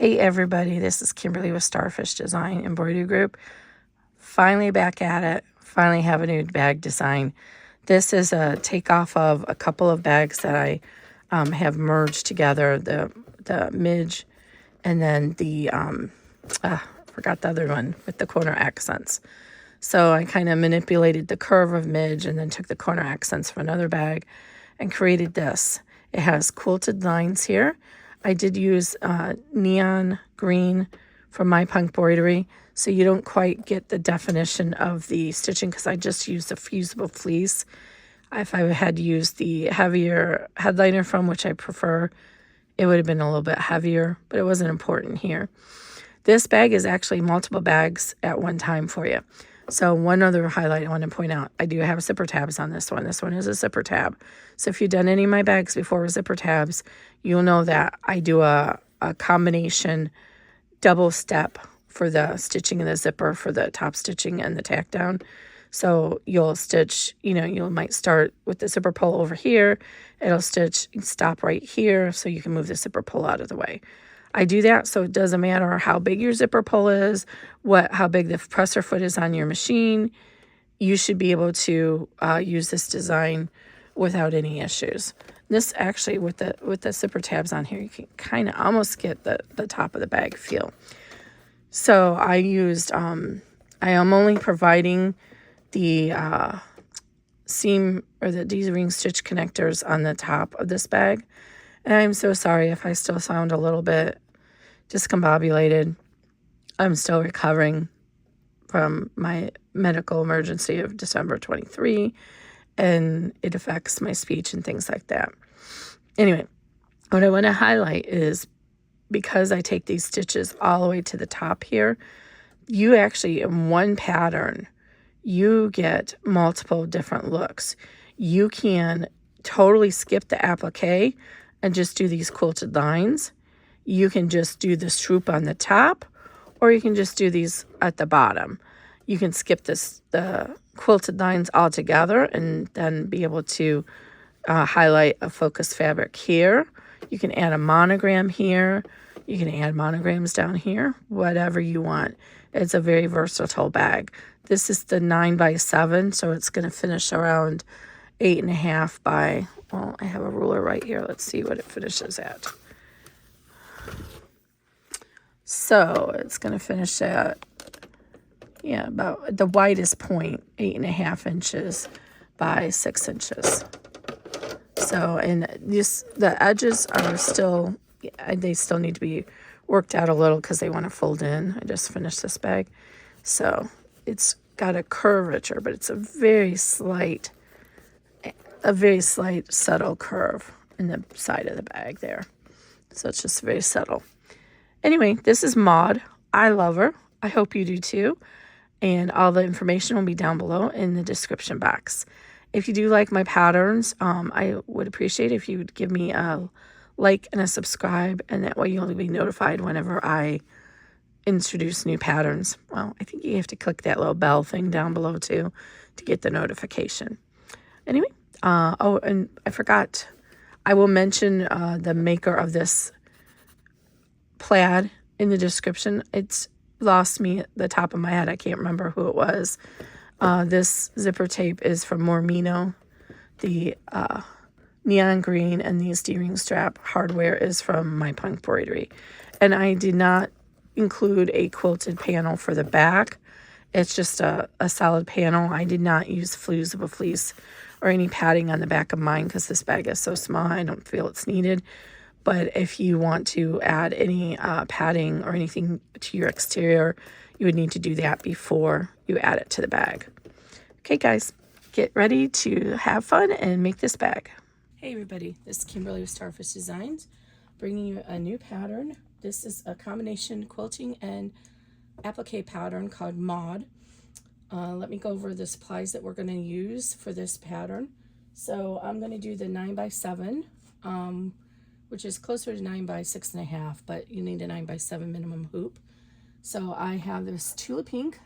Hey everybody, this is Kimberly with Starfish Design Embroidery Group. Finally back at it, finally have a new bag design. This is a takeoff of a couple of bags that I have merged together, the midge and then the, forgot the other one with the corner accents. So I kind of manipulated the curve of midge and then took the corner accents from another bag and created this. It has quilted lines here. I did use neon green from My Punk Embroidery, so you don't quite get the definition of the stitching because I just used a fusible fleece. If I had used the heavier headliner from, which I prefer, it would have been a little bit heavier, but it wasn't important here. This bag is actually multiple bags at one time for you. So one other highlight I want to point out, I do have zipper tabs on this one. This one is a zipper tab. So if you've done any of my bags before with zipper tabs, you'll know that I do a combination double step for the stitching of the zipper for the top stitching and the tack down. So you'll stitch, you might start with the zipper pull over here. It'll stitch and stop right here so you can move the zipper pull out of the way. I do that so it doesn't matter how big your zipper pull is, how big the presser foot is on your machine. You should be able to use this design without any issues. This actually, with the zipper tabs on here, you can kind of almost get the top of the bag feel. So I used, I am only providing the seam or the D-ring stitch connectors on the top of this bag. And I'm so sorry if I still sound a little bit discombobulated. I'm still recovering from my medical emergency of December 23, and it affects my speech and things like that. Anyway, what I want to highlight is because I take these stitches all the way to the top here, you actually, in one pattern, you get multiple different looks. You can totally skip the applique and just do these quilted lines. You can just do the swoop on the top, or you can just do these at the bottom. You can skip the quilted lines altogether and then be able to highlight a focus fabric here. You can add a monogram here. You can add monograms down here, whatever you want. It's a very versatile bag. This is the 9x7, so it's going to finish around 8.5 by, well, I have a ruler right here. Let's see what it finishes at. So it's going to finish at, about the widest point, 8.5 inches by 6 inches. So, and the edges are still, they still need to be worked out a little because they want to fold in. I just finished this bag. So it's got a curvature, but it's a very slight subtle curve in the side of the bag there. So it's just very subtle. Anyway, this is Maude. I love her. I hope you do too. And all the information will be down below in the description box. If you do like my patterns, I would appreciate if you would give me a like and a subscribe, and that way you'll be notified whenever I introduce new patterns. Well, I think you have to click that little bell thing down below too to get the notification. Anyway, oh, and I forgot, I will mention the maker of this plaid in the description. It's lost me at the top of my head. I can't remember who it was. This zipper tape is from Mormino. The neon green and these D-ring strap hardware is from My Punk Embroidery. And I did not include a quilted panel for the back. It's just a solid panel. I did not use fusible fleece or any padding on the back of mine because this bag is so small. I don't feel it's needed. But if you want to add any padding or anything to your exterior, you would need to do that before you add it to the bag. Okay, guys, get ready to have fun and make this bag. Hey, everybody, this is Kimberly with Starfish Designs, bringing you a new pattern. This is a combination quilting and applique pattern called Maude. Let me go over the supplies that we're going to use for this pattern. So I'm going to do the 9x7. Which is closer to 9 by 6.5, but you need a 9 by 7 minimum hoop. So I have this Tula Pink,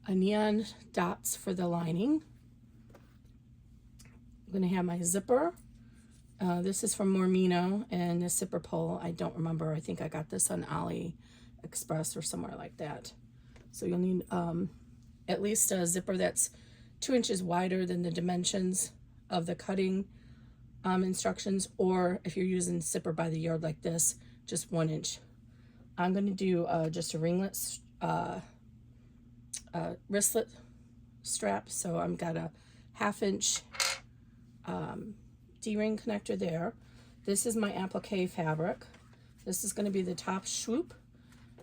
a neon dots for the lining. I'm going to have my zipper, This is from Mormino, and the zipper pull, I don't remember. I think I got this on AliExpress or somewhere like that. So you'll need at least a zipper that's 2 inches wider than the dimensions of the cutting instructions, or if you're using zipper by the yard like this, just 1 inch. I'm going to do just a ringlet wristlet strap. So I've got a 1/2 inch D-ring connector there. This is my applique fabric. This is going to be the top swoop,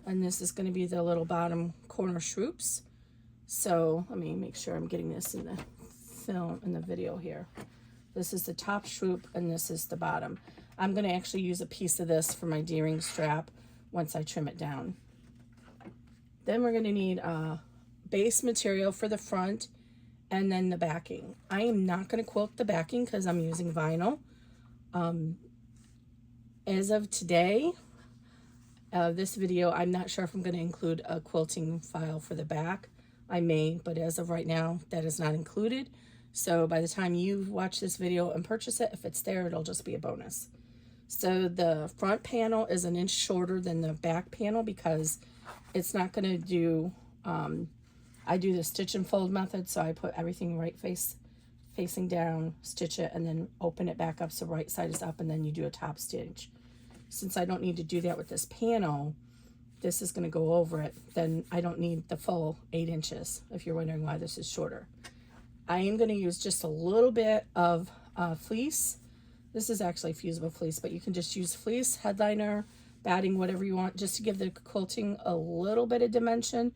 and this is going to be the little bottom corner swoops. So let me make sure I'm getting this in the film, in the video here. This is the top swoop, and this is the bottom. I'm going to actually use a piece of this for my D-ring strap once I trim it down. Then we're going to need base material for the front and then the backing. I am not going to quilt the backing because I'm using vinyl. As of today, this video, I'm not sure if I'm going to include a quilting file for the back. I may, but as of right now, that is not included. So by the time you watch this video and purchase it, if it's there, it'll just be a bonus. So the front panel is 1 inch shorter than the back panel because it's not going to do, I do the stitch and fold method. So I put everything right facing down, stitch it, and then open it back up so right side is up, and then you do a top stitch. Since I don't need to do that with this panel, this is going to go over it, then I don't need the full 8 inches, if you're wondering why this is shorter. I am going to use just a little bit of fleece. This is actually fusible fleece, but you can just use fleece, headliner, batting, whatever you want, just to give the quilting a little bit of dimension.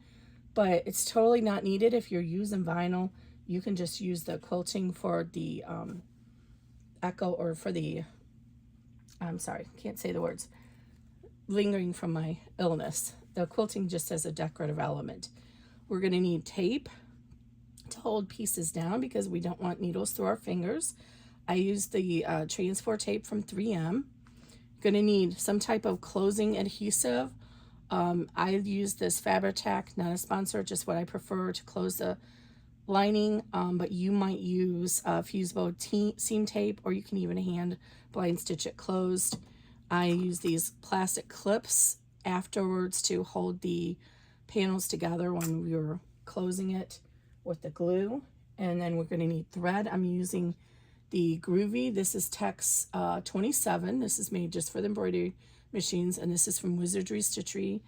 But it's totally not needed if you're using vinyl. You can just use the quilting for the echo, or for the, I'm sorry, can't say the words, lingering from my illness. The quilting just as a decorative element. We're going to need tape to hold pieces down because we don't want needles through our fingers. I used the transport tape from 3M. Going to need some type of closing adhesive. I use this Fabri-Tac, not a sponsor, just what I prefer to close the lining, but you might use fusible seam tape, or you can even hand blind stitch it closed. I use these plastic clips afterwards to hold the panels together when we were closing it with the glue. And then we're going to need thread. I'm using the Groovy. This is Tex 27. This is made just for the embroidery machines, and this is from Wizardry Stitchery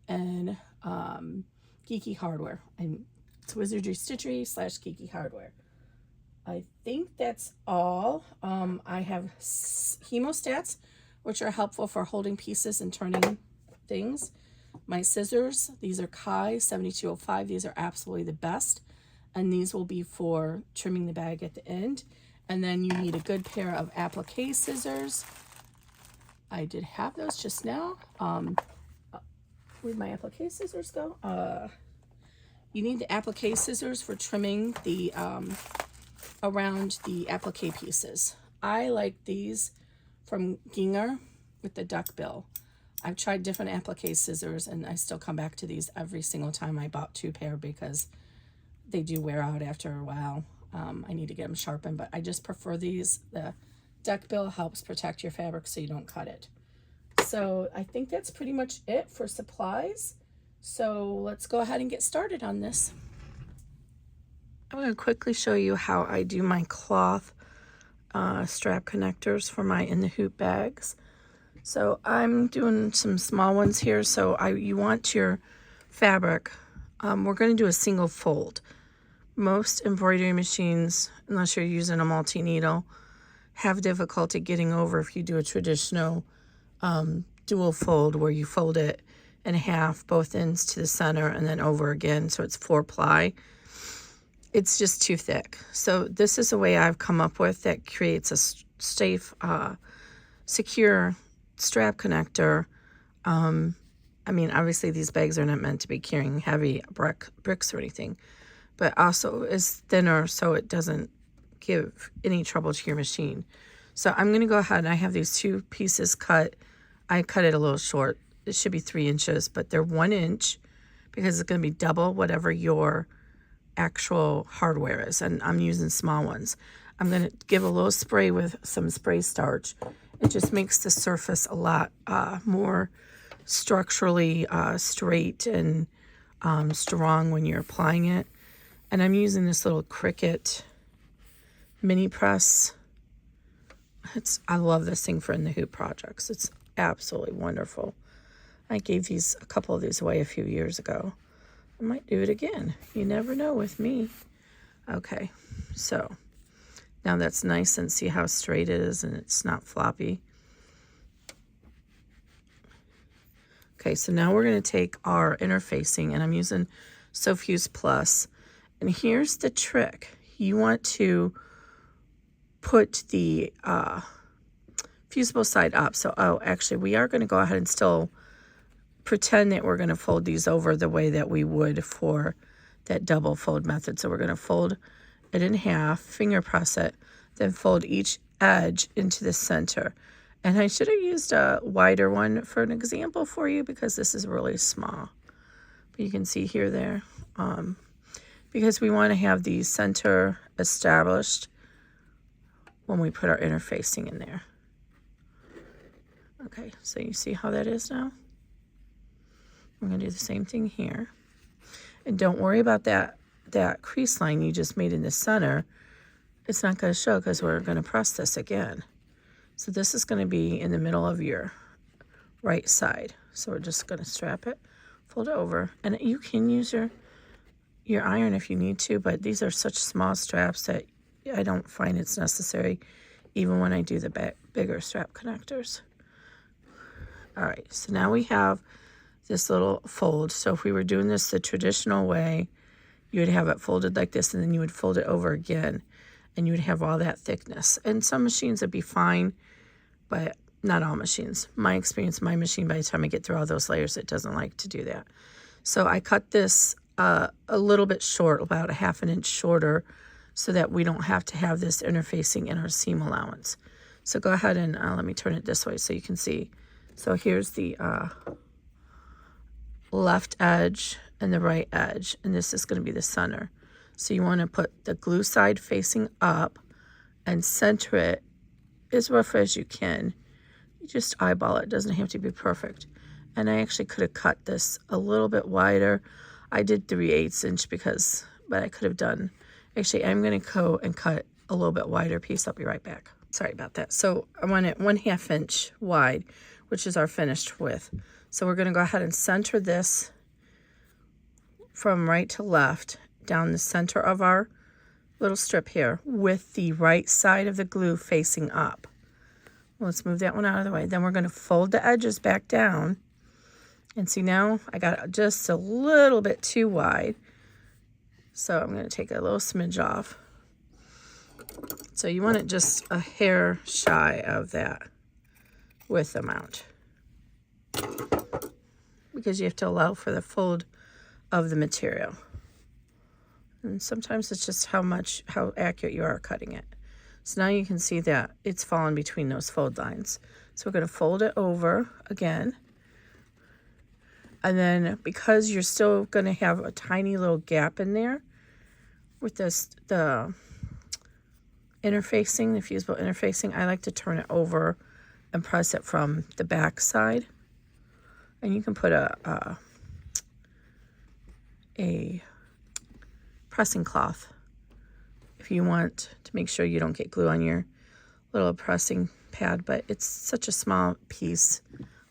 and Geeky Hardware. And it's Wizardry Stitchery / Geeky Hardware. I think that's all. I have hemostats, which are helpful for holding pieces and turning things. My scissors, these are Kai 7205. These are absolutely the best. And these will be for trimming the bag at the end. And then you need a good pair of applique scissors. I did have those just now. Where'd my applique scissors go? You need the applique scissors for trimming the around the applique pieces. I like these from Ginger with the duck bill. I've tried different applique scissors, and I still come back to these every single time I bought 2 pair because they do wear out after a while. I need to get them sharpened, but I just prefer these. The duck bill helps protect your fabric so you don't cut it. So I think that's pretty much it for supplies. So let's go ahead and get started on this. I'm going to quickly show you how I do my cloth strap connectors for my in the hoop bags. So I'm doing some small ones here. So you want your fabric. We're going to do a single fold. Most embroidery machines, unless you're using a multi-needle, have difficulty getting over if you do a traditional dual fold where you fold it in half, both ends to the center, and then over again, so it's 4-ply. It's just too thick. So this is a way I've come up with that creates a safe, secure strap connector. I mean, obviously these bags are not meant to be carrying heavy bricks or anything, but also is thinner so it doesn't give any trouble to your machine. So I'm going to go ahead and I have these 2 pieces cut. I cut it a little short. It should be 3 inches, but they're 1 inch because it's going to be double whatever your actual hardware is, and I'm using small ones. I'm going to give a little spray with some spray starch. It just makes the surface a lot more structurally straight and strong when you're applying it. And I'm using this little Cricut mini press. I love this thing for in the hoop projects. It's absolutely wonderful. I gave a couple of these away a few years ago. I might do it again. You never know with me. Okay, so now that's nice, and see how straight it is and it's not floppy. Okay, so now we're going to take our interfacing, and I'm using SoFuse Plus. And here's the trick. You want to put the fusible side up. So, actually, we are going to go ahead and still pretend that we're going to fold these over the way that we would for that double fold method. So we're going to fold it in half, finger press it, then fold each edge into the center. And I should have used a wider one for an example for you because this is really small. But you can see here, there. Because we want to have the center established when we put our interfacing in there. Okay, so you see how that is now? I'm going to do the same thing here. And don't worry about that crease line you just made in the center. It's not going to show because we're going to press this again. So this is going to be in the middle of your right side. So we're just going to strap it, fold it over. And you can use your iron if you need to, but these are such small straps that I don't find it's necessary even when I do the bigger strap connectors. All right, so now we have this little fold. So if we were doing this the traditional way, you would have it folded like this, and then you would fold it over again, and you would have all that thickness. And some machines would be fine, but not all machines. My experience, my machine, by the time I get through all those layers, it doesn't like to do that. So I cut this a little bit short, about a ½ inch shorter, so that we don't have to have this interfacing in our seam allowance. So go ahead and let me turn it this way so you can see. So here's the left edge and the right edge, and this is going to be the center. So you want to put the glue side facing up and center it as rough as you can. You just eyeball it. It doesn't have to be perfect. And I actually could have cut this a little bit wider. I did 3/8 inch but I could have done, actually I'm going to go and cut a little bit wider piece. I'll be right back. Sorry about that. So I want it 1/2 inch wide, which is our finished width. So we're going to go ahead and center this from right to left down the center of our little strip here with the right side of the glue facing up. Well, let's move that one out of the way. Then we're going to fold the edges back down. And see, now I got it just a little bit too wide. So I'm going to take a little smidge off. So you want it just a hair shy of that width amount, because you have to allow for the fold of the material. And sometimes it's just how accurate you are cutting it. So now you can see that it's fallen between those fold lines. So we're going to fold it over again. And then because you're still going to have a tiny little gap in there with the interfacing, the fusible interfacing, I like to turn it over and press it from the back side. And you can put a pressing cloth if you want to make sure you don't get glue on your little pressing pad, but it's such a small piece,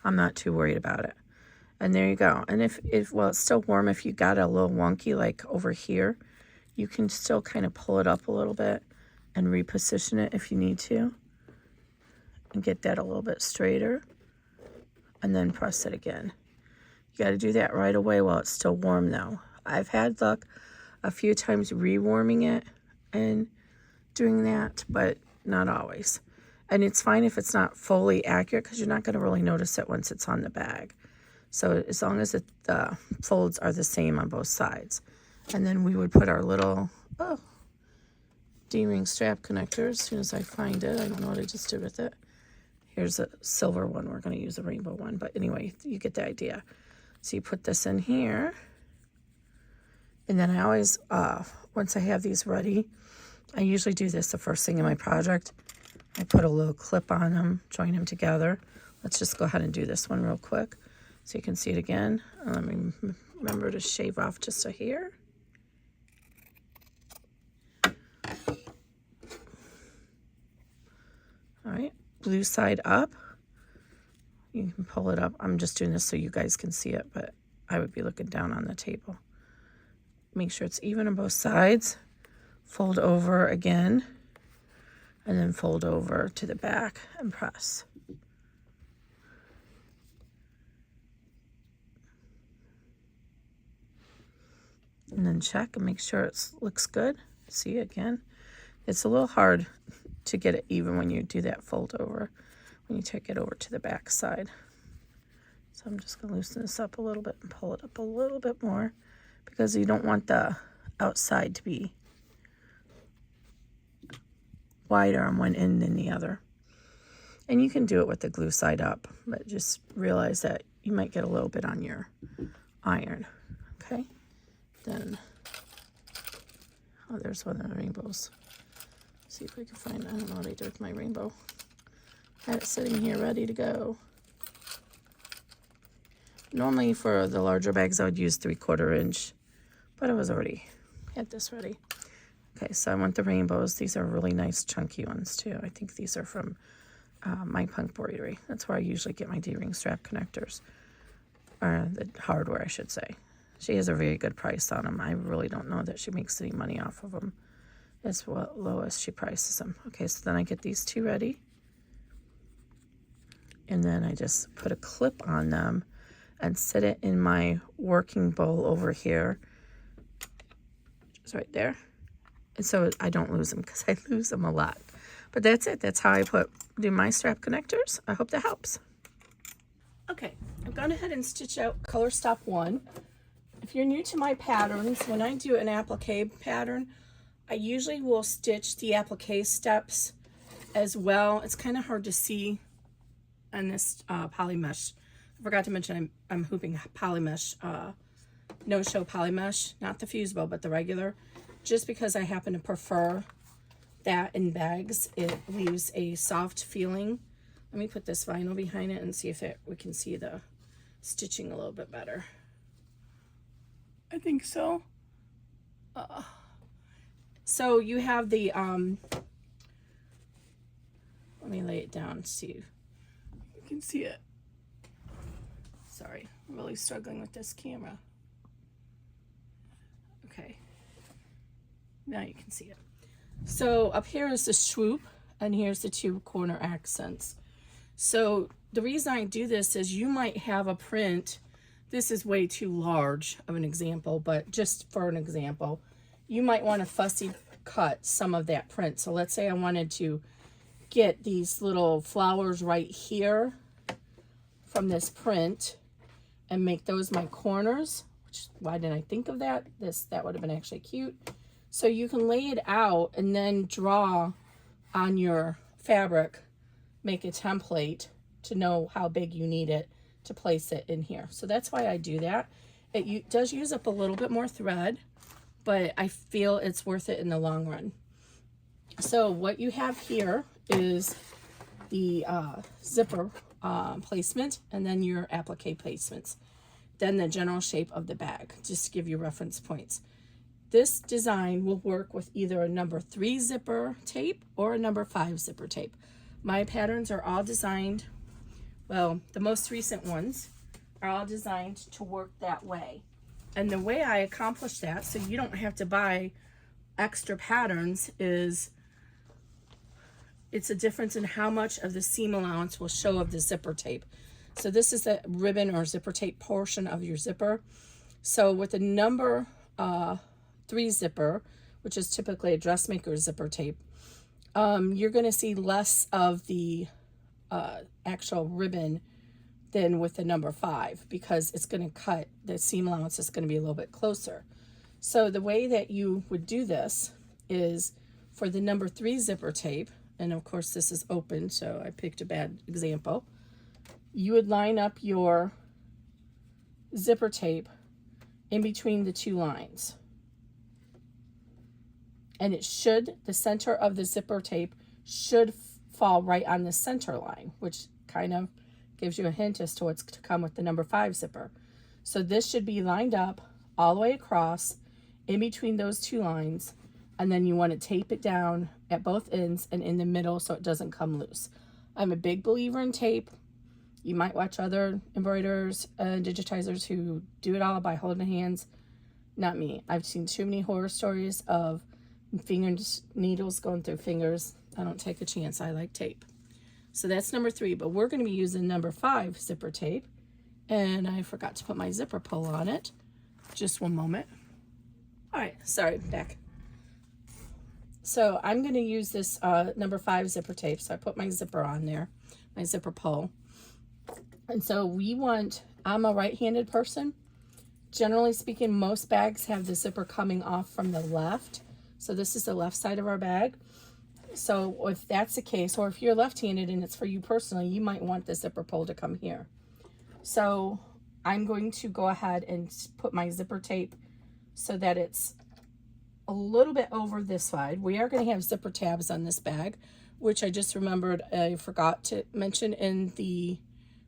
I'm not too worried about it. And there you go. And if well, it's still warm. If you got it a little wonky like over here, you can still kind of pull it up a little bit and reposition it if you need to, and get that a little bit straighter, and then press it again. You got to do that right away while it's still warm though. I've had luck a few times rewarming it and doing that, but not always. And it's fine if it's not fully accurate, because you're not going to really notice it once it's on the bag. So as long as the folds are the same on both sides. And then we would put our little D-ring strap connector as soon as I find it. I don't know what I just did with it. Here's a silver one. We're going to use a rainbow one. But anyway, you get the idea. So you put this in here. And then I always, once I have these ready, I usually do this the first thing in my project. I put a little clip on them, join them together. Let's just go ahead and do this one real quick so you can see it again. Let me remember to shave off just a hair. All right, blue side up. You can pull it up. I'm just doing this so you guys can see it, but I would be looking down on the table. Make sure it's even on both sides. Fold over again, and then fold over to the back and press. And then check and make sure it looks good. See, again, it's a little hard to get it even when you do that fold over, when you take it over to the back side. So I'm just gonna loosen this up a little bit and pull it up a little bit more, because you don't want the outside to be wider on one end than the other. And you can do it with the glue side up, but just realize that you might get a little bit on your iron. Okay, then, oh, there's one of the rainbows. See if we can find, I don't know what I did with my rainbow. Had it sitting here ready to go. Normally for the larger bags I would use 3/4 inch, but I was already had this ready. Okay, so I want the rainbows. These are really nice chunky ones too. I think these are from My Punk Embroidery. That's where I usually get my D-ring strap connectors, or the hardware I should say. She has a very good price on them. I really don't know that she makes any money off of them. As low as she prices them. Okay, so then I get these two ready. And then I just put a clip on them and set it in my working bowl over here. Just right there. And so I don't lose them, because I lose them a lot. But that's it. That's how I do my strap connectors. I hope that helps. Okay, I've gone ahead and stitched out color stop 1. If you're new to my patterns, when I do an applique pattern, I usually will stitch the applique steps as well. It's kind of hard to see on this poly mesh. I forgot to mention I'm hooping poly mesh, no-show poly mesh, not the fusible, but the regular, just because I happen to prefer that in bags. It leaves a soft feeling. Let me put this vinyl behind it and see if we can see the stitching a little bit better. I think so. So you have the, let me lay it down so you can see it. Sorry, I'm really struggling with this camera. Okay, now you can see it. So up here is the swoop, and here's the 2 corner accents. So the reason I do this is you might have a print. This is way too large of an example, but just for an example, you might want to fussy cut some of that print. So let's say I wanted to get these little flowers right here from this print and make those my corners. Which, why didn't I think of that? That would have been actually cute. So you can lay it out and then draw on your fabric, make a template to know how big you need it to place it in here. So that's why I do that. It does use up a little bit more thread, but I feel it's worth it in the long run. So what you have here is the zipper placement, and then your applique placements, then the general shape of the bag, just to give you reference points. This design will work with either a number 3 zipper tape or a number 5 zipper tape. My patterns are all designed, well, the most recent ones are all designed to work that way. And the way I accomplish that, so you don't have to buy extra patterns, is it's a difference in how much of the seam allowance will show of the zipper tape. So this is the ribbon or zipper tape portion of your zipper. So with a number 3 zipper, which is typically a dressmaker zipper tape, you're going to see less of the actual ribbon than with the number 5, because it's going to cut, the seam allowance is going to be a little bit closer. So the way that you would do this is for the number 3 zipper tape, and of course this is open, so I picked a bad example, you would line up your zipper tape in between the 2 lines. And it should, the center of the zipper tape should fall right on the center line, which kind of gives you a hint as to what's to come with the number 5 zipper. So this should be lined up all the way across in between those two lines, and then you want to tape it down at both ends and in the middle so it doesn't come loose. I'm a big believer in tape. You might watch other embroiderers and digitizers who do it all by holding hands. Not me. I've seen too many horror stories of needles going through fingers. I don't take a chance. I like tape. So that's number 3, but we're going to be using number 5 zipper tape. And I forgot to put my zipper pull on it. Just one moment. All right, sorry, back. So I'm going to use this number 5 zipper tape. So I put my zipper on there, my zipper pull. And so I'm a right-handed person. Generally speaking, most bags have the zipper coming off from the left. So this is the left side of our bag. So if that's the case, or if you're left-handed and it's for you personally, you might want the zipper pull to come here. So I'm going to go ahead and put my zipper tape so that it's a little bit over this side. We are going to have zipper tabs on this bag, which I just remembered I forgot to mention in the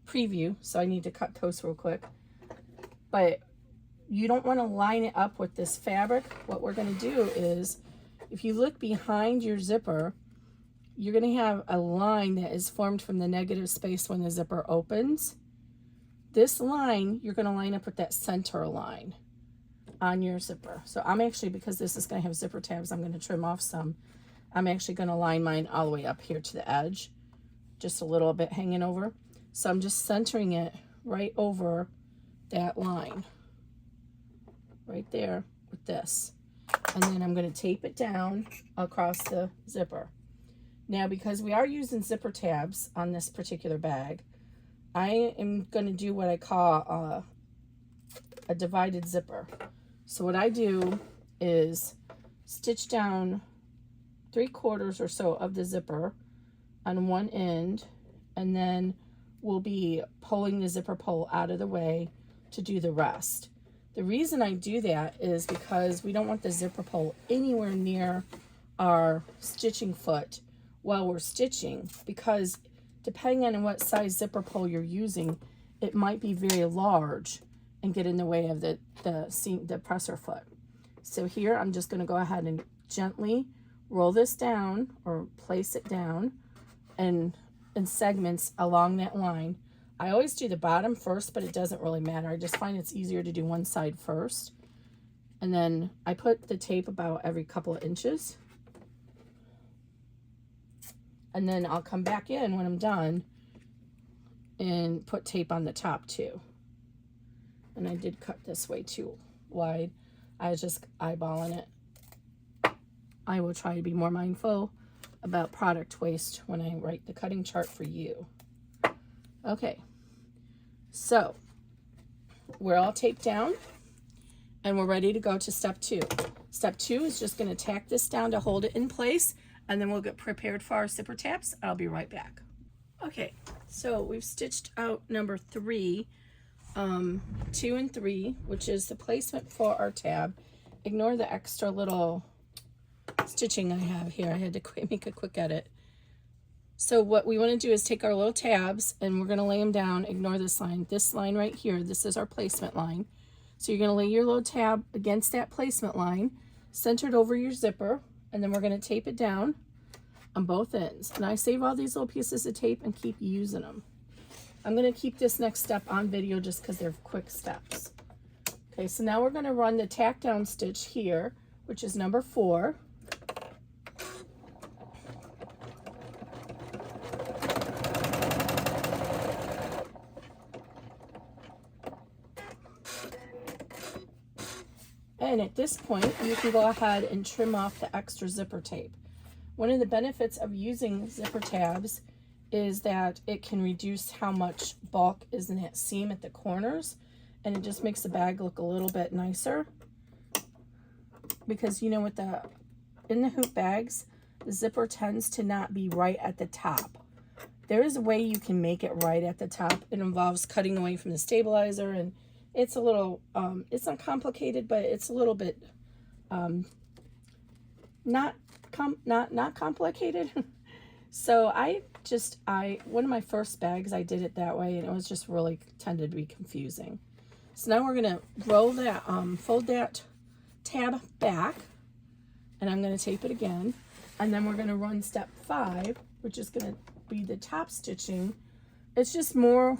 preview, so I need to cut those real quick. But you don't want to line it up with this fabric. What we're going to do is, if you look behind your zipper, you're going to have a line that is formed from the negative space when the zipper opens. This line, you're going to line up with that center line on your zipper. So I'm actually, because this is going to have zipper tabs, I'm going to trim off some. I'm actually going to line mine all the way up here to the edge, just a little bit hanging over. So I'm just centering it right over that line, right there with this. And then I'm going to tape it down across the zipper. Now, because we are using zipper tabs on this particular bag, I am going to do what I call a divided zipper. So what I do is stitch down 3/4 or so of the zipper on one end, and then we'll be pulling the zipper pull out of the way to do the rest. The reason I do that is because we don't want the zipper pull anywhere near our stitching foot while we're stitching, because depending on what size zipper pull you're using, it might be very large and get in the way of the presser foot. So here I'm just going to go ahead and gently roll this down, or place it down in segments along that line. I always do the bottom first, but it doesn't really matter. I just find it's easier to do one side first. And then I put the tape about every couple of inches. And then I'll come back in when I'm done and put tape on the top too. And I did cut this way too wide. I was just eyeballing it. I will try to be more mindful about product waste when I write the cutting chart for you. Okay, so we're all taped down and we're ready to go to step 2. Step 2 is just going to tack this down to hold it in place, and then we'll get prepared for our zipper tabs. I'll be right back. Okay, so we've stitched out number 3, 2 and 3, which is the placement for our tab. Ignore the extra little stitching I have here. I had to make a quick edit. So what we want to do is take our little tabs and we're going to lay them down. Ignore this line right here. This is our placement line. So you're going to lay your little tab against that placement line, centered over your zipper, and then we're going to tape it down on both ends. And I save all these little pieces of tape and keep using them. I'm going to keep this next step on video just because they're quick steps. Okay, so now we're going to run the tack down stitch here, which is number 4. And at this point, you can go ahead and trim off the extra zipper tape. One of the benefits of using zipper tabs is that it can reduce how much bulk is in that seam at the corners, and it just makes the bag look a little bit nicer. Because, you know, in the hoop bags, the zipper tends to not be right at the top. There is a way you can make it right at the top. It involves cutting away from the stabilizer, and it's a little, it's not complicated, but it's a little bit not complicated. So one of my first bags, I did it that way, and it was just really tended to be confusing. So now we're gonna roll that, fold that tab back, and I'm gonna tape it again, and then we're gonna run step 5, which is gonna be the top stitching. It's just more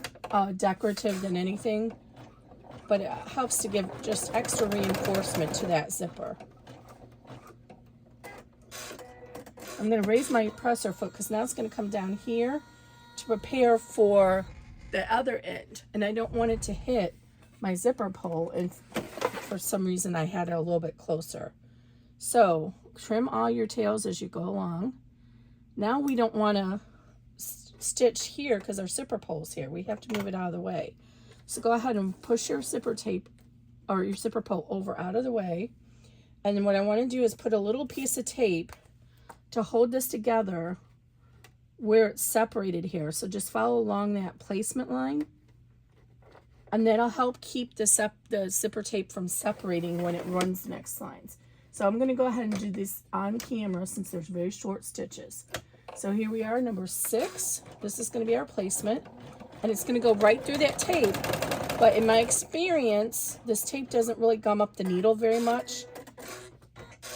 decorative than anything, but it helps to give just extra reinforcement to that zipper. I'm going to raise my presser foot because now it's going to come down here to prepare for the other end. And I don't want it to hit my zipper pull, and for some reason I had it a little bit closer. So trim all your tails as you go along. Now we don't want to stitch here because our zipper pull's here. We have to move it out of the way. So go ahead and push your zipper tape or your zipper pull over out of the way. And then what I want to do is put a little piece of tape to hold this together where it's separated here. So just follow along that placement line, and that'll help keep the zipper tape from separating when it runs the next lines. So I'm going to go ahead and do this on camera since there's very short stitches. So here we are, number 6. This is going to be our placement, and it's going to go right through that tape. But in my experience, this tape doesn't really gum up the needle very much.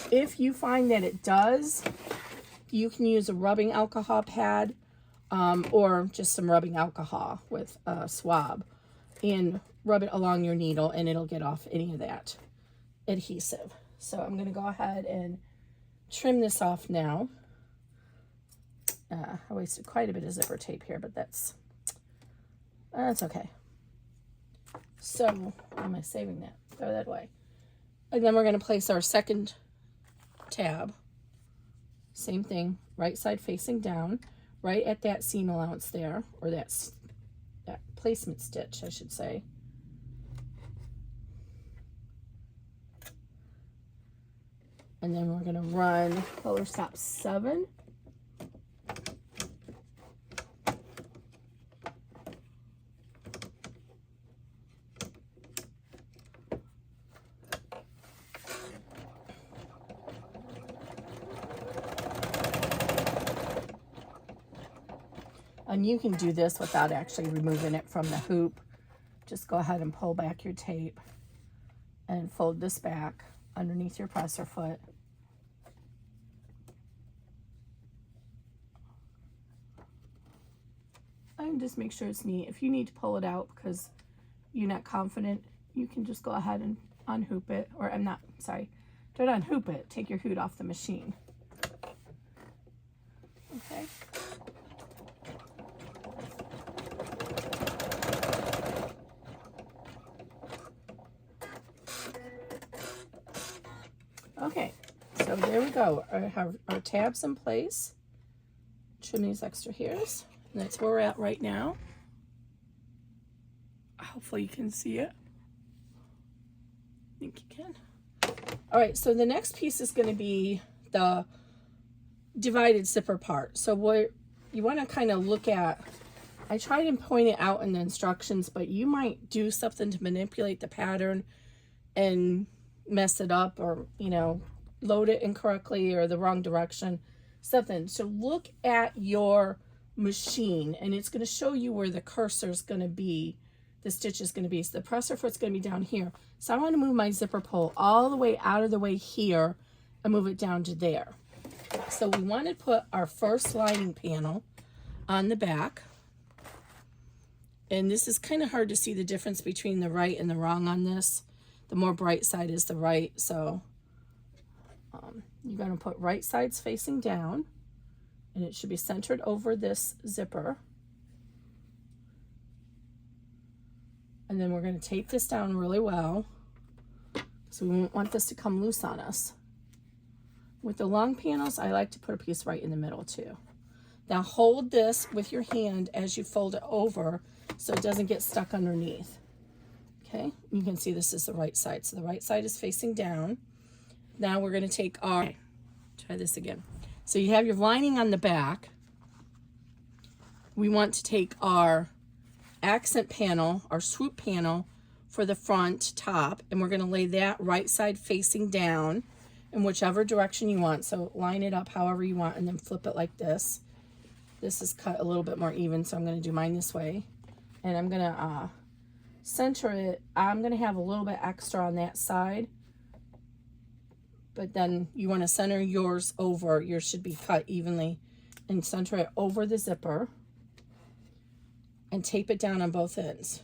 If you find that it does, you can use a rubbing alcohol pad or just some rubbing alcohol with a swab and rub it along your needle, and it'll get off any of that adhesive. So I'm going to go ahead and trim this off now. I wasted quite a bit of zipper tape here, but that's okay. So why am I saving that? Throw that away. And then we're going to place our second tab. Same thing, right side facing down, right at that seam allowance there, or that placement stitch, I should say. And then we're going to run color stop 7. And you can do this without actually removing it from the hoop. Just go ahead and pull back your tape and fold this back underneath your presser foot. And just make sure it's neat. If you need to pull it out because you're not confident, you can just go ahead and unhoop it. Or don't unhoop it. Take your hoot off the machine. Okay. Okay, so there we go. I have our tabs in place. Trim these extra hairs. And that's where we're at right now. Hopefully you can see it. I think you can. All right, so the next piece is going to be the divided zipper part. So what you want to kind of look at, I tried and point it out in the instructions, but you might do something to manipulate the pattern and mess it up, or load it incorrectly or the wrong direction, something. So look at your machine, and it's going to show you where the cursor is going to be, the stitch is going to be. So the presser foot's going to be down here. So I want to move my zipper pull all the way out of the way here and move it down to there. So we want to put our first lining panel on the back, and this is kind of hard to see the difference between the right and the wrong on this. The more bright side is the right, so you're going to put right sides facing down, and it should be centered over this zipper. And then we're going to tape this down really well, so we won't want this to come loose on us. With the long panels, I like to put a piece right in the middle too. Now hold this with your hand as you fold it over so it doesn't get stuck underneath. Okay, you can see this is the right side. So the right side is facing down. Now we're going to take our, try this again. So you have your lining on the back. We want to take our accent panel, our swoop panel for the front top, and we're going to lay that right side facing down. in whichever direction you want. So line it up however you want and then flip it like this. This is cut a little bit more even, so I'm going to do mine this way. And I'm going to center it. I'm going to have a little bit extra on that side. But then you want to center yours over. Yours should be cut evenly. And center it over the zipper. And tape it down on both ends.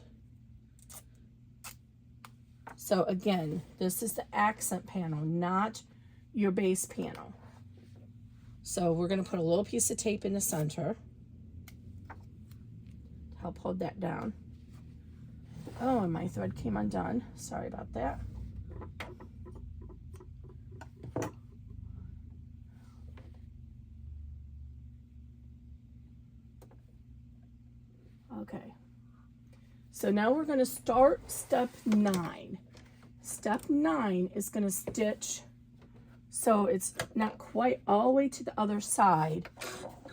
So again, this is the accent panel, not your base panel. So we're going to put a little piece of tape in the center to help hold that down. Oh, and my thread came undone. Sorry about that. Okay. So now we're going to start step 9. Step 9 is going to stitch so it's not quite all the way to the other side,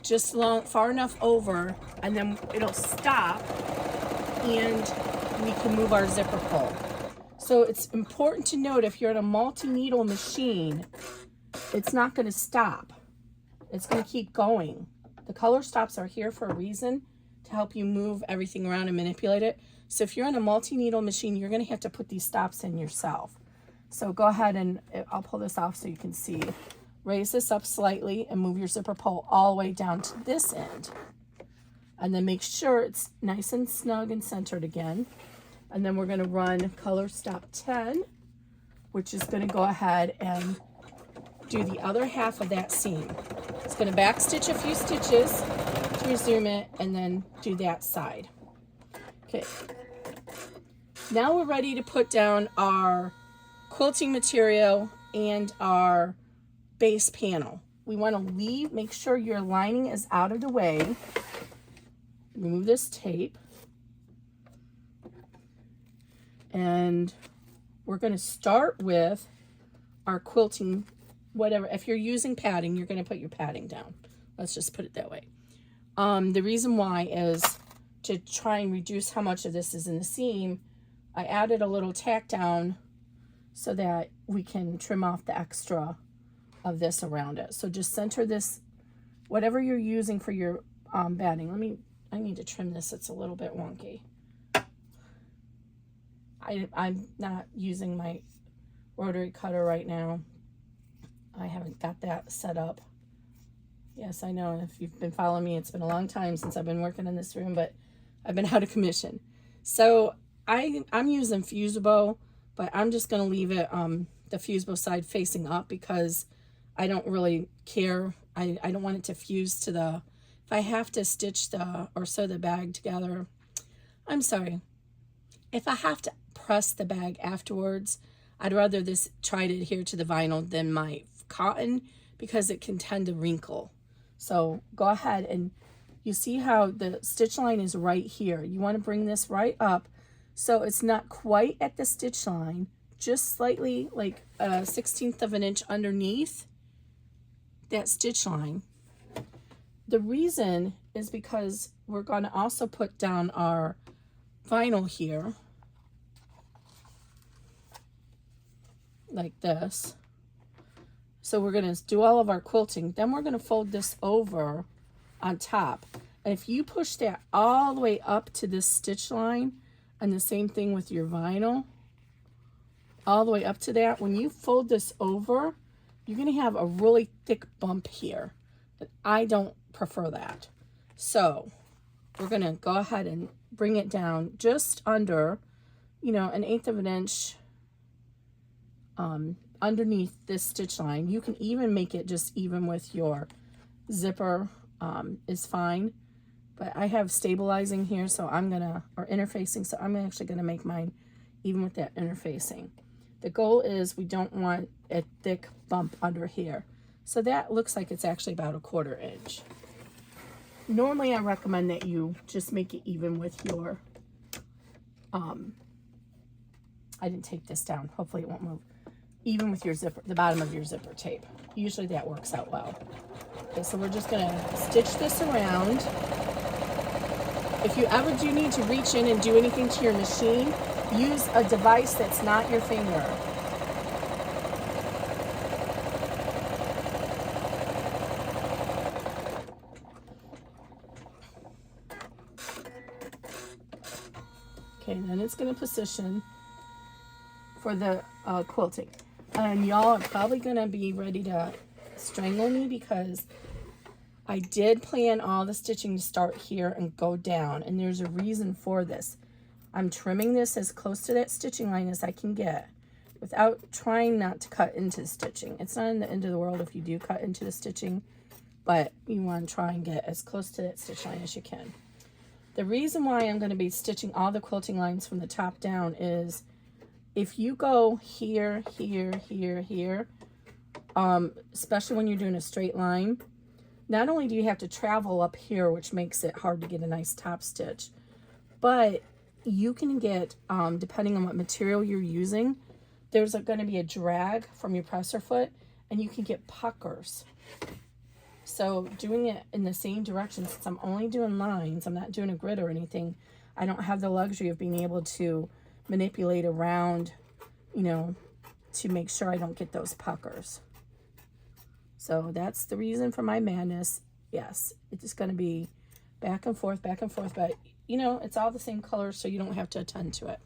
just far enough over, and then it'll stop and we can move our zipper pull. So it's important to note, if you're at a multi-needle machine, it's not going to stop. It's going to keep going. The color stops are here for a reason, to help you move everything around and manipulate it. So if you're on a multi-needle machine, you're going to have to put these stops in yourself. So go ahead and I'll pull this off so you can see. Raise this up slightly and move your zipper pull all the way down to this end. And then make sure it's nice and snug and centered again. And then we're going to run color stop 10, which is going to go ahead and do the other half of that seam. It's going to back stitch a few stitches to resume it and then do that side. Okay. Now we're ready to put down our quilting material and our base panel. We want to make sure your lining is out of the way. Remove this tape. And we're going to start with our quilting, whatever. If you're using padding, you're going to put your padding down. Let's just put it that way. The reason why is to try and reduce how much of this is in the seam. I added a little tack down so that we can trim off the extra of this around it. So just center this, whatever you're using for your batting. I need to trim this. It's a little bit wonky. I'm not using my rotary cutter right now. I haven't got that set up. Yes, I know. If you've been following me, it's been a long time since I've been working in this room, but I've been out of commission. So I'm using Fusible, but I'm just going to leave it the Fusible side facing up because I don't really care. I don't want it to fuse to the, if I have to stitch or sew the bag together, I'm sorry. If I have to press the bag afterwards, I'd rather this try to adhere to the vinyl than my cotton because it can tend to wrinkle. So go ahead and you see how the stitch line is right here. You want to bring this right up so it's not quite at the stitch line, just slightly like a 1/16 of an inch underneath that stitch line. The reason is because we're going to also put down our vinyl here like this. So we're going to do all of our quilting. Then we're going to fold this over on top. And if you push that all the way up to this stitch line, and the same thing with your vinyl, all the way up to that, when you fold this over, you're going to have a really thick bump here. But I don't prefer that. So we're going to go ahead and bring it down just under, an 1/8 of an inch underneath this stitch line. You can even make it just even with your zipper is fine. But I have stabilizing here, so or interfacing, so I'm actually going to make mine even with that interfacing. The goal is we don't want a thick bump under here. So that looks like it's actually about 1/4 inch. Normally I recommend that you just make it even with your, I didn't take this down, hopefully it won't move, even with your zipper, the bottom of your zipper tape. Usually that works out well. Okay, so we're just gonna stitch this around. If you ever do need to reach in and do anything to your machine, use a device that's not your finger. Okay, and then it's going to position for the quilting. And y'all are probably going to be ready to strangle me because I did plan all the stitching to start here and go down. And there's a reason for this. I'm trimming this as close to that stitching line as I can get without trying not to cut into the stitching. It's not in the end of the world if you do cut into the stitching, but you want to try and get as close to that stitch line as you can. The reason why I'm going to be stitching all the quilting lines from the top down is if you go here, here, here, here, especially when you're doing a straight line, not only do you have to travel up here, which makes it hard to get a nice top stitch, but you can get, depending on what material you're using, there's going to be a drag from your presser foot, and you can get puckers. So doing it in the same direction, since I'm only doing lines, I'm not doing a grid or anything, I don't have the luxury of being able to manipulate around, you know, to make sure I don't get those puckers. So that's the reason for my madness. Yes, it's just going to be back and forth, but you know, it's all the same color, so you don't have to attend to it.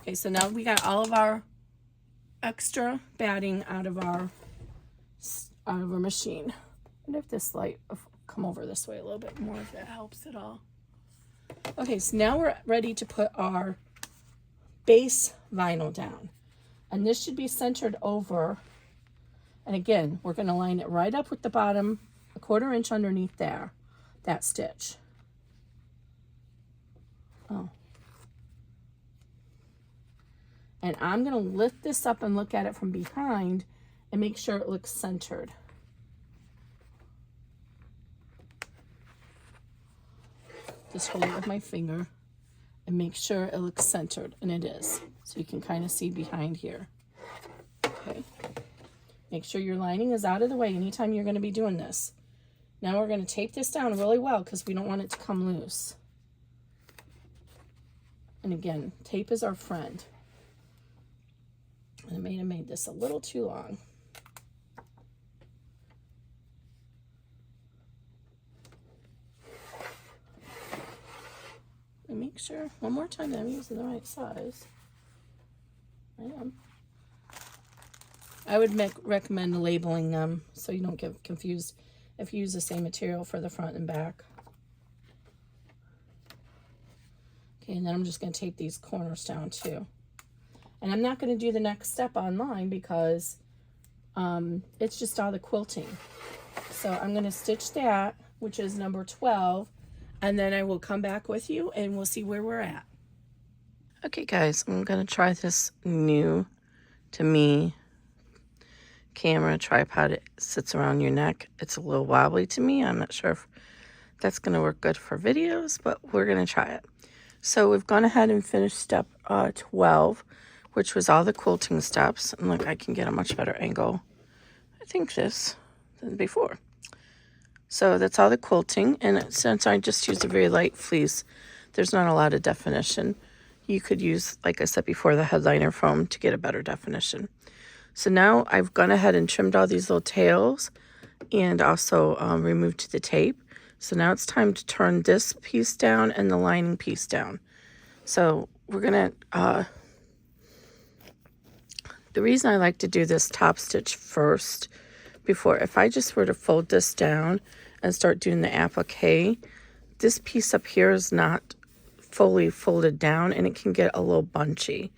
Okay, so now we got all of our extra batting out of our machine. I wonder if this light will come over this way a little bit more, if that helps at all. Okay, so now we're ready to put our base vinyl down. And this should be centered over. And again, we're going to line it right up with the bottom, a 1/4 inch underneath there, that stitch. Oh. And I'm going to lift this up and look at it from behind and make sure it looks centered. Just hold it with my finger and make sure it looks centered, and it is. So you can kind of see behind here. Okay. Make sure your lining is out of the way anytime you're going to be doing this. Now we're going to tape this down really well because we don't want it to come loose. And again, tape is our friend. And I may have made this a little too long. And make sure one more time that I'm using the right size. I am. I would recommend labeling them so you don't get confused if you use the same material for the front and back. Okay, and then I'm just going to tape these corners down too. And I'm not going to do the next step online because it's just all the quilting. So I'm going to stitch that, which is number 12, and then I will come back with you and we'll see where we're at. Okay guys, I'm going to try this new to me camera tripod. It sits around your neck. It's a little wobbly to me. I'm not sure if that's going to work good for videos, but we're going to try it. So we've gone ahead and finished step 12, which was all the quilting steps. And look, I can get a much better angle, I think, this than before. So that's all the quilting, and since I just used a very light fleece, there's not a lot of definition. You could use, like I said before, the headliner foam to get a better definition. So now I've gone ahead and trimmed all these little tails and also removed the tape. So now it's time to turn this piece down and the lining piece down. So we're going to, the reason I like to do this top stitch first, before, if I just were to fold this down and start doing the appliqué, this piece up here is not fully folded down and it can get a little bunchy.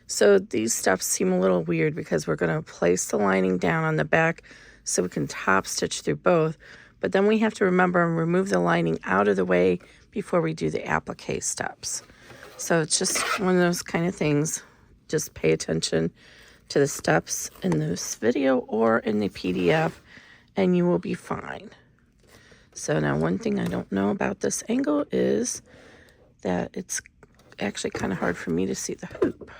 So these steps seem a little weird because we're going to place the lining down on the back so we can top stitch through both. But then we have to remember and remove the lining out of the way before we do the appliqué steps. So it's just one of those kind of things. Just pay attention to the steps in this video or in the PDF and you will be fine. So now one thing I don't know about this angle is that it's actually kind of hard for me to see the hoop.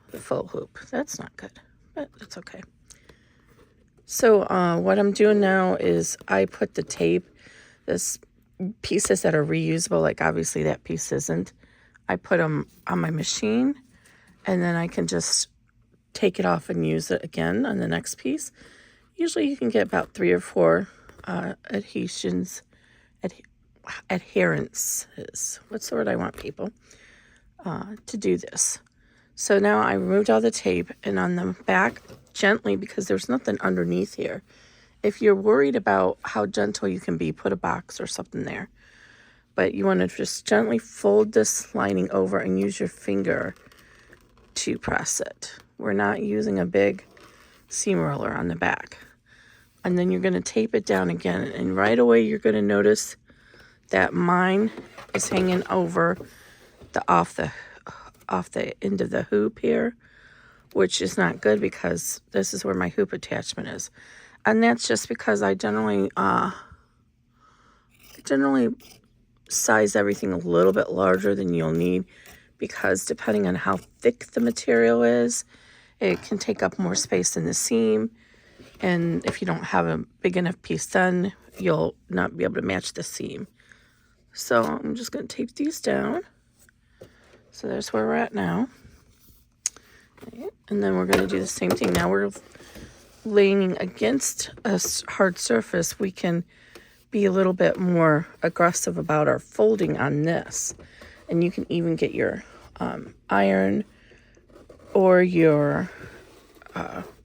The full hoop. That's not good, but it's okay. So what I'm doing now is I put the tape, this pieces that are reusable, like obviously that piece isn't, I put them on my machine and then I can just take it off and use it again on the next piece. Usually you can get about 3 or 4 adhesions. adherences. What's the word I want, people? To do this. So now I removed all the tape, and on the back, gently, because there's nothing underneath here. If you're worried about how gentle you can be, put a box or something there. But you want to just gently fold this lining over and use your finger to press it. We're not using a big seam roller on the back. And then you're going to tape it down again, and right away you're going to notice that mine is hanging over the off the end of the hoop here, which is not good because this is where my hoop attachment is. And that's just because I generally size everything a little bit larger than you'll need, because depending on how thick the material is, it can take up more space in the seam. And if you don't have a big enough piece done, you'll not be able to match the seam. So I'm just going to tape these down. So there's where we're at now. And then we're going to do the same thing. Now we're leaning against a hard surface. We can be a little bit more aggressive about our folding on this. And you can even get your iron or your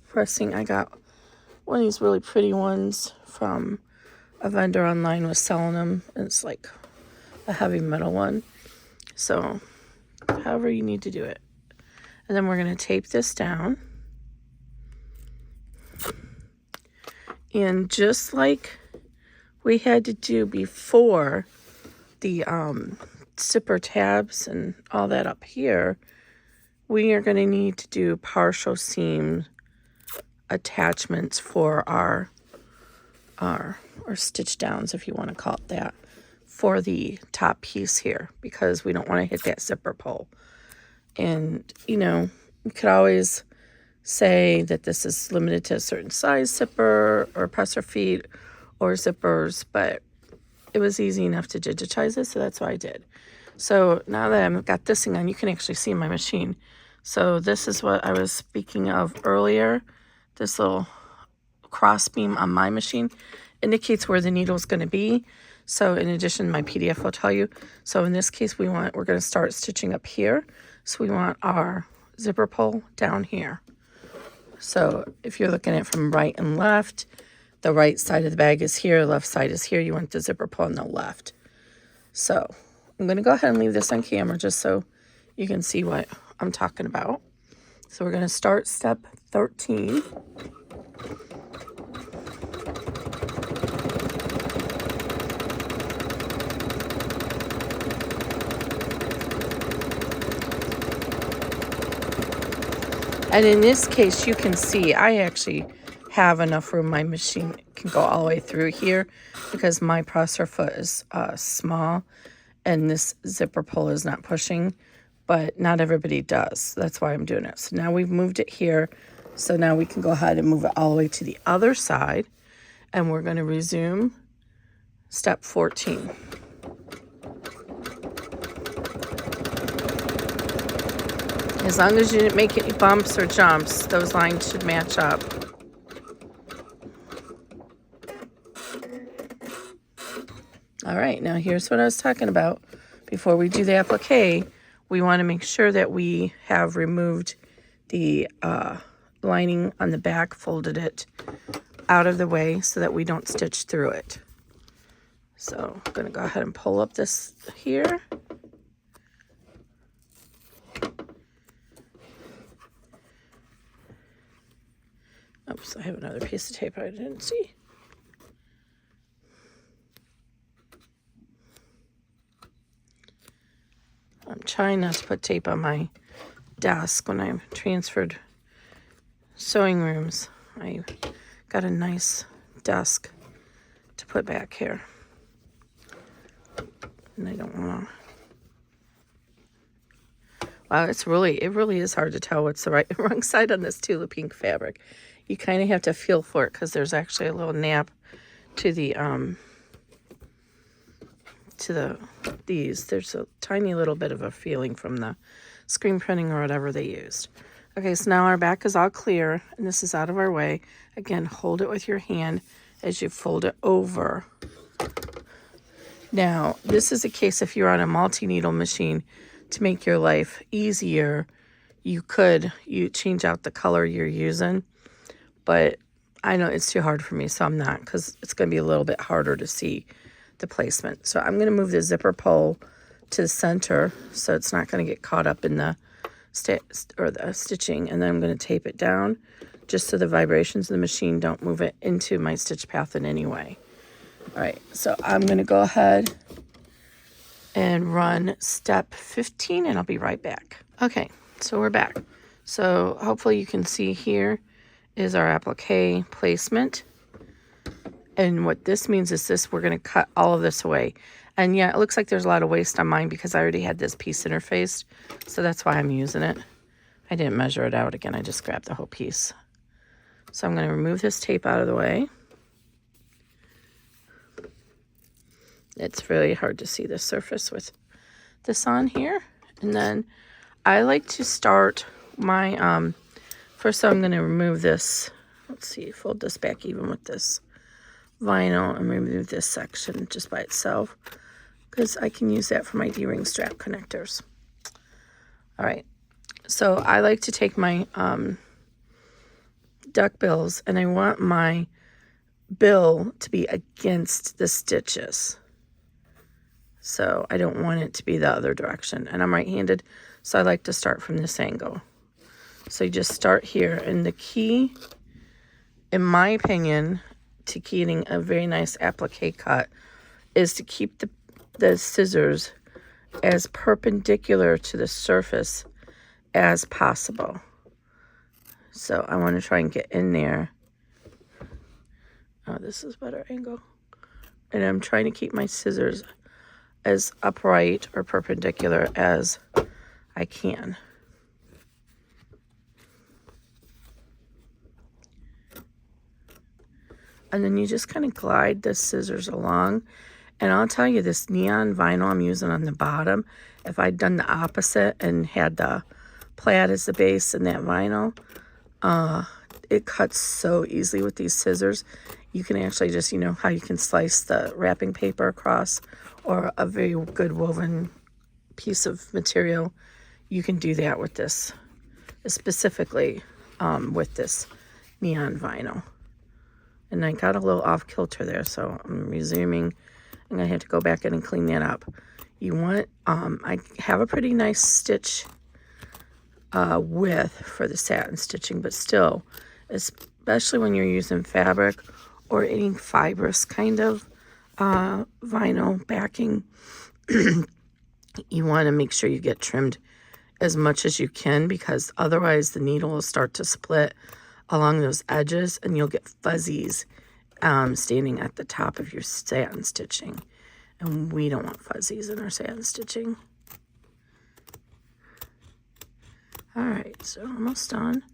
pressing. I got one of these really pretty ones from a vendor online, was selling them. And it's like a heavy metal one. So however you need to do it. And then we're going to tape this down. And just like we had to do before the zipper tabs and all that up here, we are going to need to do partial seam attachments for our stitch downs, if you want to call it that, for the top piece here, because we don't want to hit that zipper pull. And, you know, you could always say that this is limited to a certain size zipper or presser feet or zippers, but it was easy enough to digitize it, so that's what I did. So now that I've got this thing on, you can actually see my machine. So this is what I was speaking of earlier. This little cross beam on my machine indicates where the needle is going to be. So in addition, my PDF will tell you. So in this case, we're going to start stitching up here. So we want our zipper pull down here. So if you're looking at it from right and left, the right side of the bag is here, left side is here. You want the zipper pull on the left. So I'm going to go ahead and leave this on camera just so you can see what I'm talking about. So we're going to start step 13. And in this case, you can see I actually have enough room. My machine can go all the way through here because my presser foot is small and this zipper pull is not pushing, but not everybody does. That's why I'm doing it. So now we've moved it here. So now we can go ahead and move it all the way to the other side, and we're going to resume step 14. As long as you didn't make any bumps or jumps, those lines should match up. All right, now here's what I was talking about. Before we do the applique, we want to make sure that we have removed the lining on the back, folded it out of the way so that we don't stitch through it. So I'm going to go ahead and pull up this here. Oops, I have another piece of tape I didn't see. I'm trying not to put tape on my desk when I've transferred sewing rooms. I got a nice desk to put back here. And I don't want to. Wow, it really is hard to tell what's the right and wrong side on this Tula Pink fabric. You kind of have to feel for it because there's actually a little nap to the these. There's a tiny little bit of a feeling from the screen printing or whatever they used. Okay, so now our back is all clear and this is out of our way. Again, hold it with your hand as you fold it over. Now, this is a case if you're on a multi-needle machine to make your life easier, you change out the color you're using, but I know it's too hard for me, so I'm not, because it's going to be a little bit harder to see the placement. So I'm going to move the zipper pole to the center so it's not going to get caught up in the stitching, and then I'm going to tape it down just so the vibrations of the machine don't move it into my stitch path in any way. All right, so I'm going to go ahead and run step 15, and I'll be right back. Okay, so we're back. So hopefully you can see here is our applique placement. And what this means is we're going to cut all of this away. And yeah, it looks like there's a lot of waste on mine because I already had this piece interfaced. So that's why I'm using it. I didn't measure it out again. I just grabbed the whole piece. So I'm going to remove this tape out of the way. It's really hard to see the surface with this on here. And then I like to start my, first I'm going to remove this. Let's see, fold this back even with this vinyl and remove this section just by itself because I can use that for my D-ring strap connectors. All right, so I like to take my duck bills and I want my bill to be against the stitches. So I don't want it to be the other direction. And I'm right-handed, so I like to start from this angle. So you just start here. And the key, in my opinion, to getting a very nice applique cut is to keep the scissors as perpendicular to the surface as possible. So I want to try and get in there. Oh, this is a better angle. And I'm trying to keep my scissors as upright or perpendicular as I can. And then you just kind of glide the scissors along. And I'll tell you, this neon vinyl I'm using on the bottom, if I'd done the opposite and had the plaid as the base and that vinyl, it cuts so easily with these scissors. You can actually just, you know how you can slice the wrapping paper across or a very good woven piece of material. You can do that with this, specifically with this neon vinyl. And I got a little off kilter there, so I'm resuming. I'm going to have to go back in and clean that up. You want, I have a pretty nice stitch width for the satin stitching, but still, especially when you're using fabric or any fibrous kind of vinyl backing, you want to make sure you get trimmed as much as you can, because otherwise the needle will start to split along those edges and you'll get fuzzies standing at the top of your satin stitching, and we don't want fuzzies in our satin stitching. All right, so almost done.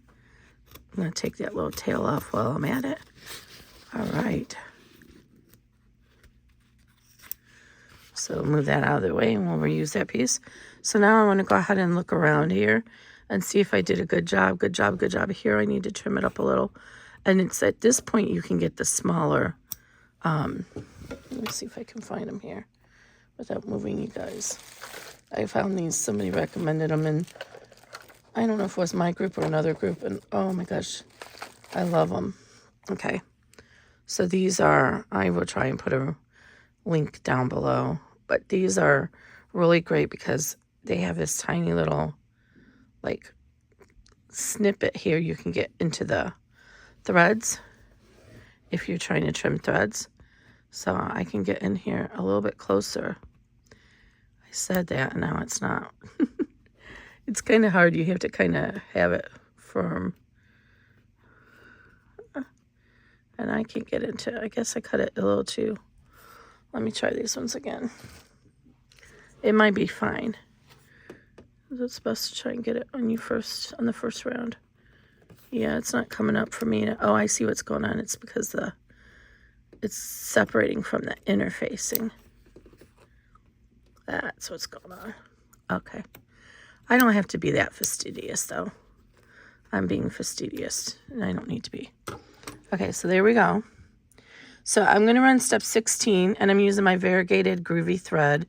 I'm going to take that little tail off while I'm at it. All right. So move that out of the way and we'll reuse that piece. So now I want to go ahead and look around here and see if I did a good job. Good job, good job. Here I need to trim it up a little. And it's at this point you can get the smaller, let me see if I can find them here without moving you guys. I found these, somebody recommended them, and I don't know if it was my group or another group, and oh my gosh, I love them. Okay, so these are, I will try and put a link down below, but these are really great because they have this tiny little like snippet here you can get into the threads if you're trying to trim threads. So I can get in here a little bit closer. I said that and now it's not. It's kind of hard. You have to kind of have it firm. And I can't get into it. I guess I cut it a little too. Let me try these ones again. It might be fine. It's best to try and get it on you first, on the first round. Yeah, it's not coming up for me. Oh, I see what's going on. It's because it's separating from the interfacing. That's what's going on. Okay. I don't have to be that fastidious, though. I'm being fastidious, and I don't need to be. Okay, so there we go. So I'm going to run step 16, and I'm using my variegated groovy thread,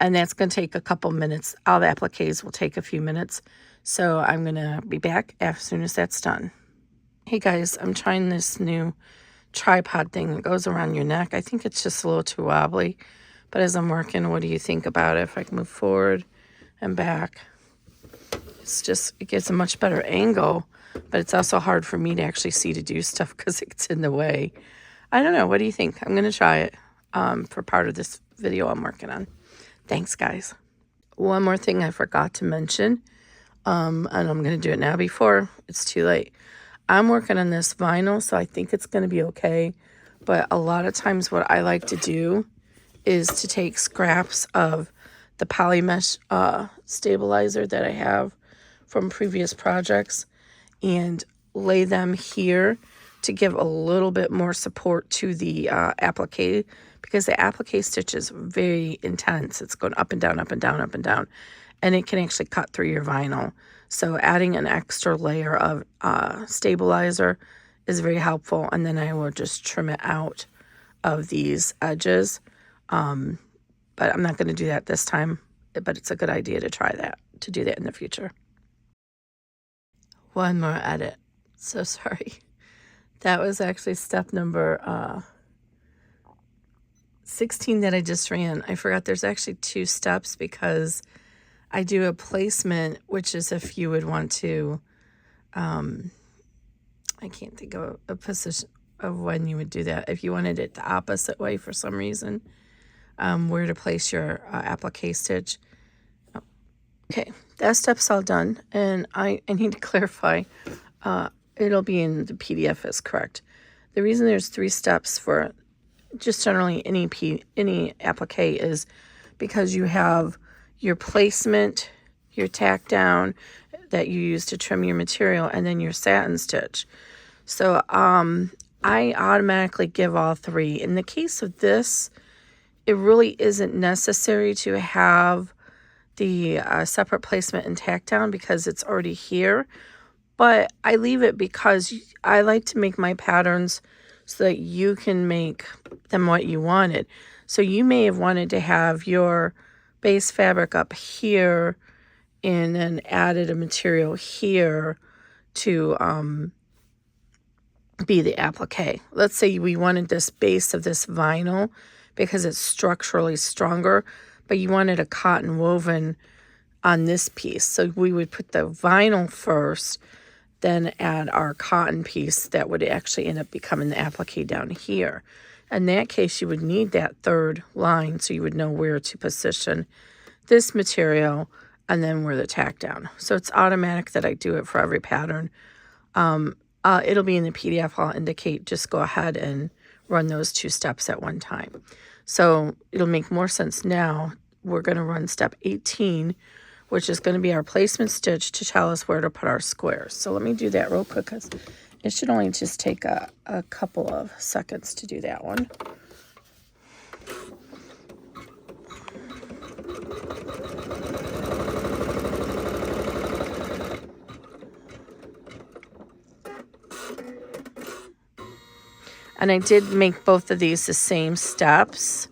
and that's going to take a couple minutes. All the appliques will take a few minutes. So I'm going to be back as soon as that's done. Hey guys, I'm trying this new tripod thing that goes around your neck. I think it's just a little too wobbly, but as I'm working, what do you think about it? If I can move forward and back, it gives a much better angle, but it's also hard for me to actually see to do stuff because it's in the way. I don't know. What do you think? I'm going to try it for part of this video I'm working on. Thanks, guys. One more thing I forgot to mention, and I'm going to do it now before it's too late. I'm working on this vinyl, so I think it's going to be okay. But a lot of times what I like to do is to take scraps of the poly mesh stabilizer that I have from previous projects and lay them here to give a little bit more support to the applique, because the applique stitch is very intense. It's going up and down, up and down, up and down, and it can actually cut through your vinyl. So adding an extra layer of stabilizer is very helpful, and then I will just trim it out of these edges. But I'm not going to do that this time, but it's a good idea to try that, to do that in the future. One more edit. So sorry. That was actually step number 16 that I just ran. I forgot there's actually 2 steps because I do a placement, which is if you would want to, I can't think of a position of when you would do that. If you wanted it the opposite way for some reason, where to place your applique stitch. Okay, that step's all done, and I need to clarify, it'll be in the PDF as correct. The reason there's 3 steps for just generally any applique is because you have your placement, your tack down that you use to trim your material, and then your satin stitch. So I automatically give all 3. In the case of this, it really isn't necessary to have the separate placement and tack down because it's already here. But I leave it because I like to make my patterns so that you can make them what you wanted. So you may have wanted to have your base fabric up here and then added a material here to be the applique. Let's say we wanted this base of this vinyl because it's structurally stronger, but you wanted a cotton woven on this piece. So we would put the vinyl first, then add our cotton piece that would actually end up becoming the applique down here. In that case, you would need that 3rd line so you would know where to position this material and then where the tack down. So it's automatic that I do it for every pattern. It'll be in the PDF. I'll indicate, just go ahead and run those 2 steps at one time. So it'll make more sense now. We're going to run step 18, which is going to be our placement stitch to tell us where to put our squares. So let me do that real quick because it should only just take a couple of seconds to do that one. And I did make both of these the same steps.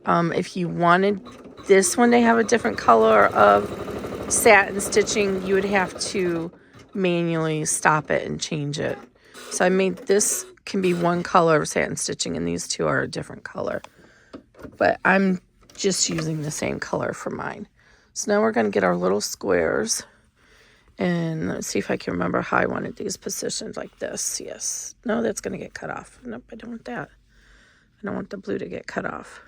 If you wanted this one to have a different color of satin stitching, you would have to manually stop it and change it. So I made this can be one color of satin stitching and these 2 are a different color. But I'm just using the same color for mine. So now we're going to get our little squares. And let's see if I can remember how I wanted these positioned, like this. Yes. No, that's going to get cut off. Nope, I don't want that. I don't want the blue to get cut off.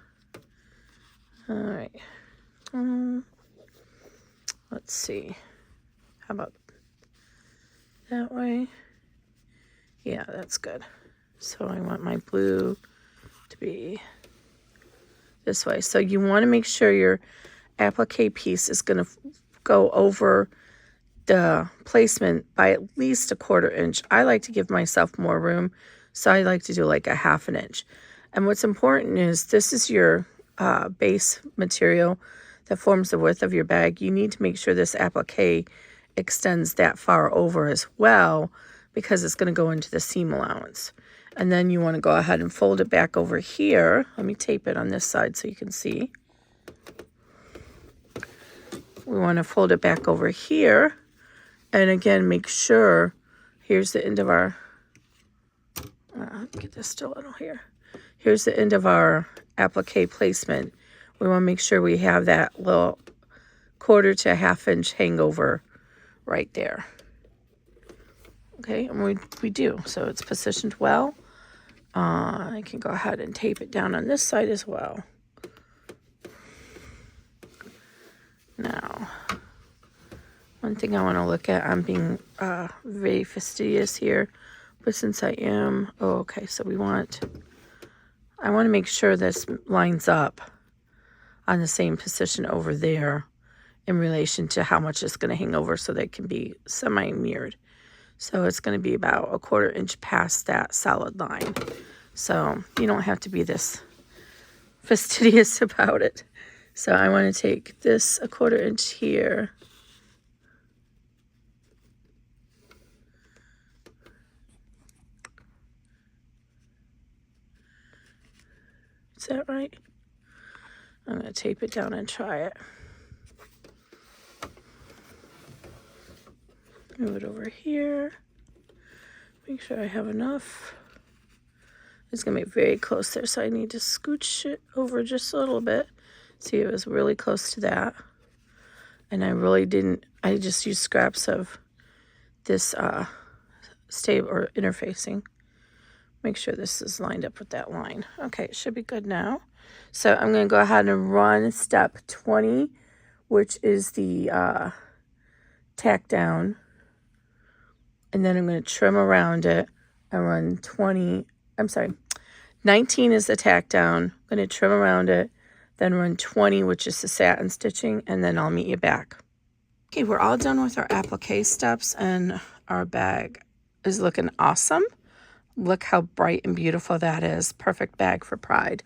All right. Let's see. How about that way? Yeah, that's good. So I want my blue to be this way. So you want to make sure your applique piece is going to go over the placement by at least a 1/4 inch. I like to give myself more room, so I like to do like a 1/2 inch. And what's important is this is your base material that forms the width of your bag. You need to make sure this applique extends that far over as well, because it's going to go into the seam allowance. And then you want to go ahead and fold it back over here. Let me tape it on this side so you can see. We want to fold it back over here. And again, make sure, here's the end of our, get this still a little here. Here's the end of our applique placement. We want to make sure we have that little 1/4 to 1/2 inch hangover right there. Okay, and we do. So it's positioned well. I can go ahead and tape it down on this side as well. Now, one thing I want to look at, I'm being very fastidious here, but since I am, okay, so I want to make sure this lines up on the same position over there in relation to how much it's going to hang over so they can be semi-mirrored. So it's going to be about 1/4 inch past that solid line. So you don't have to be this fastidious about it. So I want to take this 1/4 inch here. Is that right? I'm going to tape it down and try it. Move it over here. Make sure I have enough. It's going to be very close there, so I need to scooch it over just a little bit. See, it was really close to that. And I just used scraps of this stable or interfacing. Make sure this is lined up with that line. Okay, it should be good now. So I'm going to go ahead and run step 20, which is the tack down. And then I'm going to trim around it and run 19 is the tack down. I'm going to trim around it, then run 20, which is the satin stitching, and then I'll meet you back. Okay, we're all done with our applique steps, and our bag is looking awesome. Look how bright and beautiful that is. Perfect bag for Pride.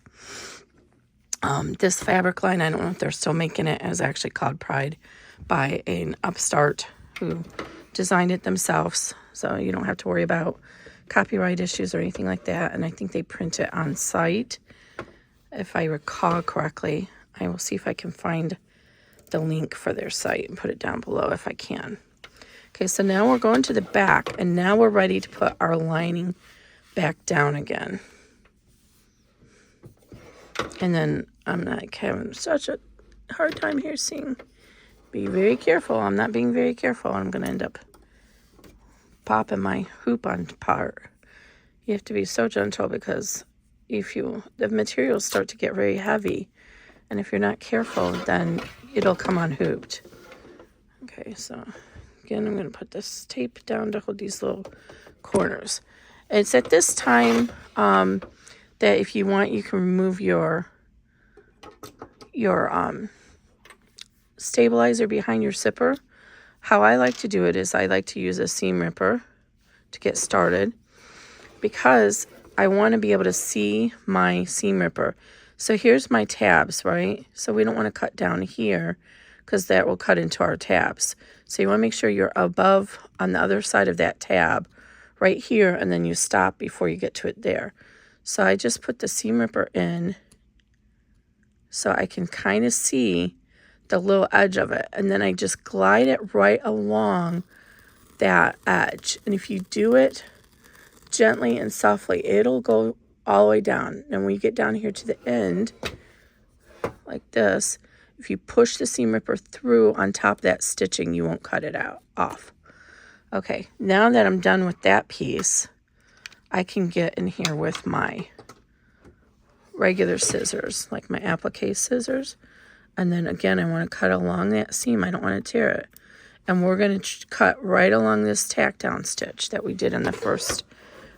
This fabric line, I don't know if they're still making it, is actually called Pride by an upstart who designed it themselves, so you don't have to worry about copyright issues or anything like that. And I think they print it on site, if I recall correctly. I will see if I can find the link for their site and put it down below if I can. Okay, so now we're going to the back, and now we're ready to put our lining back down again. And then I'm like having such a hard time here seeing. Be very careful. I'm not being very careful. I'm going to end up popping my hoop on part. You have to be so gentle, because the materials start to get very heavy, and if you're not careful, then it'll come unhooped. Okay, so again, I'm going to put this tape down to hold these little corners. It's at this time that if you want, you can remove your stabilizer behind your zipper. How I like to do it is I like to use a seam ripper to get started, because I want to be able to see my seam ripper. So here's my tabs, right? So we don't want to cut down here, because that will cut into our tabs. So you want to make sure you're above on the other side of that tab right here, and then you stop before you get to it there. So I just put the seam ripper in so I can kind of see the little edge of it, and then I just glide it right along that edge. And if you do it gently and softly, it'll go all the way down. And when you get down here to the end, like this, if you push the seam ripper through on top of that stitching, you won't cut it off. Okay, now that I'm done with that piece, I can get in here with my regular scissors, like my applique scissors. And then again, I want to cut along that seam. I don't want to tear it. And we're going to cut right along this tack down stitch that we did in the first,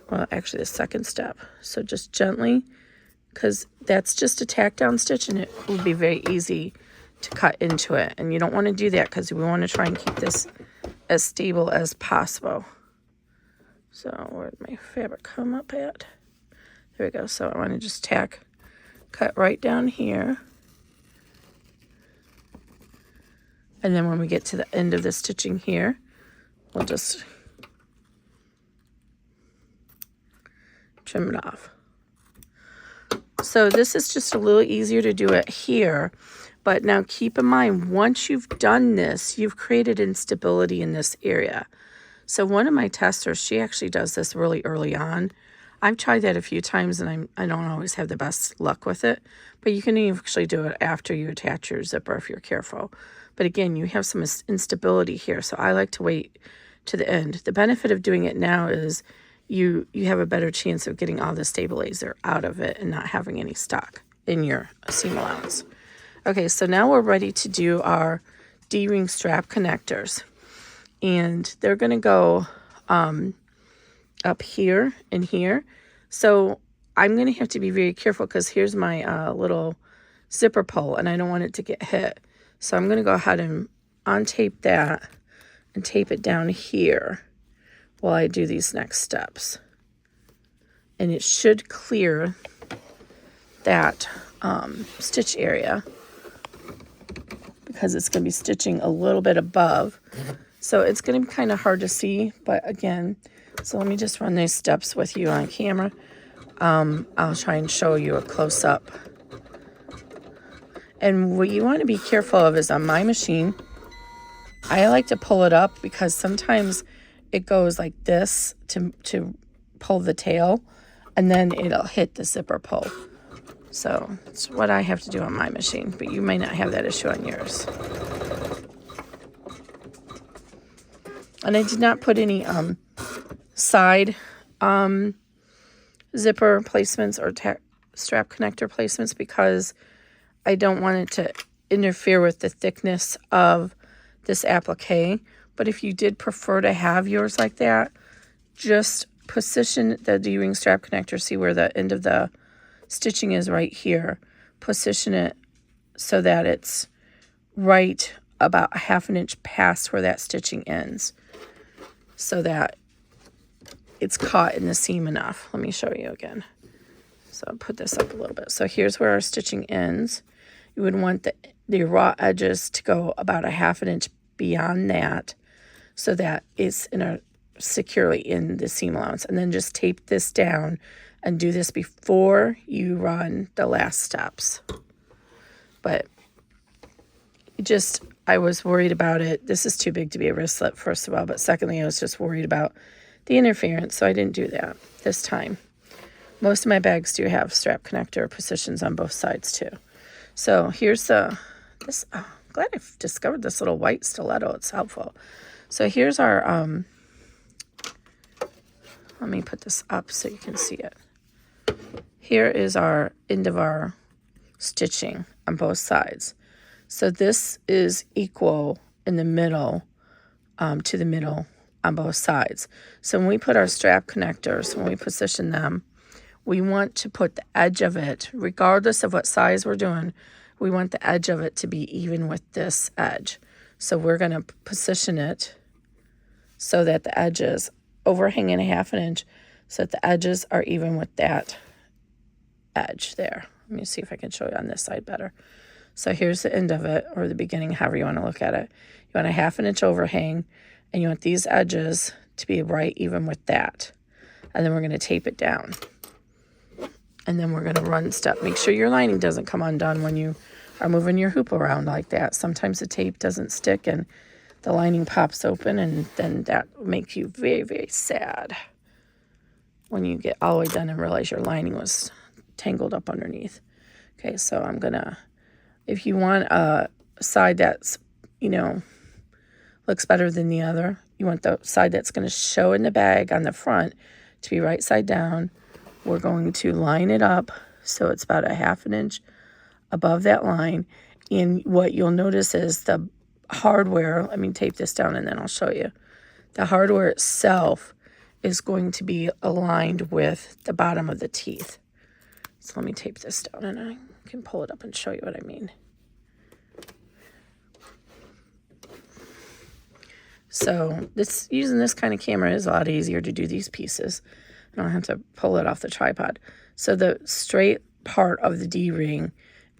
well, actually the second step. So just gently, because that's just a tack down stitch, and it will be very easy to cut into it. And you don't want to do that, because we want to try and keep this as stable as possible. So where'd my fabric come up at? There we go. So I want to just cut right down here. And then when we get to the end of the stitching here, we'll just trim it off. So this is just a little easier to do it here. But now keep in mind, once you've done this, you've created instability in this area. So one of my testers, she actually does this really early on. I've tried that a few times and I don't always have the best luck with it. But you can actually do it after you attach your zipper if you're careful. But again, you have some instability here. So I like to wait to the end. The benefit of doing it now is you have a better chance of getting all the stabilizer out of it and not having any stock in your seam allowance. Okay, so now we're ready to do our D-ring strap connectors. And they're going to go up here and here. So I'm going to have to be very careful because here's my little zipper pull and I don't want it to get hit. So I'm going to go ahead and untape that and tape it down here while I do these next steps. And it should clear that stitch area because it's going to be stitching a little bit above. So it's going to be kind of hard to see, but again, so let me just run these steps with you on camera. I'll try and show you a close-up. And what you want to be careful of is on my machine, I like to pull it up because sometimes it goes like this to pull the tail, and then it'll hit the zipper pull. So it's what I have to do on my machine, but you may not have that issue on yours. And I did not put any side zipper placements or strap connector placements because I don't want it to interfere with the thickness of this applique. But if you did prefer to have yours like that, just position the D-ring strap connector. See where the end of the stitching is right here. Position it so that it's right about a ½ inch past where that stitching ends, so that it's caught in the seam enough. Let me show you again. So I'll put this up a little bit. So here's where our stitching ends. You would want the raw edges to go about a ½ inch beyond that so that it's securely in the seam allowance. And then just tape this down and do this before you run the last steps. But I was worried about it. This is too big to be a wristlet, first of all. But secondly, I was just worried about the interference, so I didn't do that this time. Most of my bags do have strap connector positions on both sides too. So here's I'm glad I've discovered this little white stiletto. It's helpful. So here's our, let me put this up so you can see it. Here is our end of our stitching on both sides. So this is equal in the middle to the middle on both sides. So when we put our strap connectors, when we position them, we want to put the edge of it, regardless of what size we're doing, we want the edge of it to be even with this edge. So we're going to position it so that the edges overhanging a ½ inch so that the edges are even with that edge there. Let me see if I can show you on this side better. So here's the end of it, or the beginning, however you want to look at it. You want a ½ inch overhang, and you want these edges to be right even with that. And then we're going to tape it down. And then we're going to run step. Make sure your lining doesn't come undone when you are moving your hoop around like that. Sometimes the tape doesn't stick and the lining pops open, and then that will make you very, very sad when you get all the way done and realize your lining was tangled up underneath. Okay, so I'm going to, if you want a side that's, looks better than the other, you want the side that's going to show in the bag on the front to be right side down. We're going to line it up so it's about a ½ inch above that line. And what you'll notice is the hardware, let me tape this down and then I'll show you. The hardware itself is going to be aligned with the bottom of the teeth. So let me tape this down and I can pull it up and show you what I mean. So using this kind of camera is a lot easier to do these pieces. I don't have to pull it off the tripod. So the straight part of the D-ring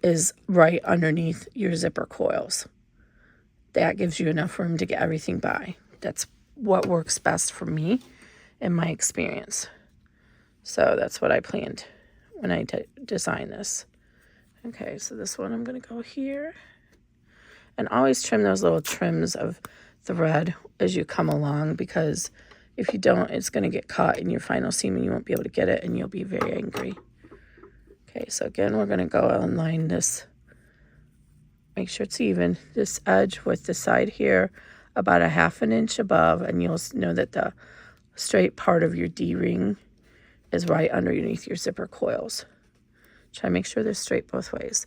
is right underneath your zipper coils. That gives you enough room to get everything by. That's what works best for me in my experience. So that's what I planned when I designed this. Okay, so this one I'm going to go here. And always trim those little trims of thread as you come along, because if you don't, it's going to get caught in your final seam and you won't be able to get it and you'll be very angry. Okay, so again, we're going to go and line this. Make sure it's even. This edge with the side here about a 1/2 inch above, and you'll know that the straight part of your D-ring is right underneath your zipper coils. Try to make sure they're straight both ways.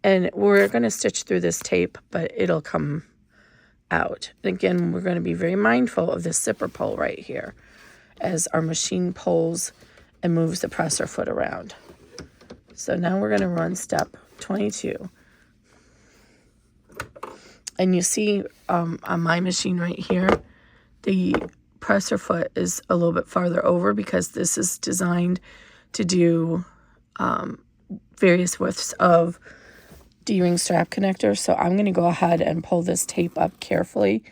And we're going to stitch through this tape, but it'll come out. And again, we're going to be very mindful of this zipper pull right here as our machine pulls and moves the presser foot around. So now we're going to run step 22. And you see on my machine right here, the presser foot is a little bit farther over because this is designed to do various widths of D-ring strap connector. So I'm going to go ahead and pull this tape up carefully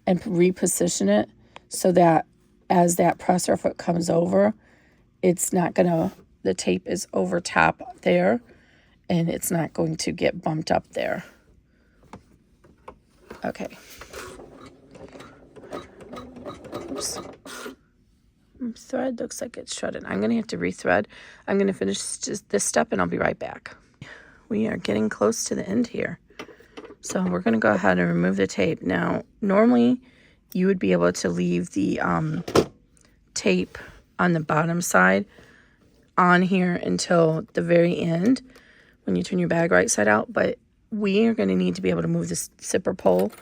and reposition it so that as that presser foot comes over, it's not going to, the tape is over top there and it's not going to get bumped up there. Okay. Oops. Thread looks like it's shredded. I'm going to have to rethread. I'm going to finish this step and I'll be right back. We are getting close to the end here. So we're going to go ahead and remove the tape. Now, normally you would be able to leave the tape on the bottom side on here until the very end when you turn your bag right side out, but we are going to need to be able to move this zipper pull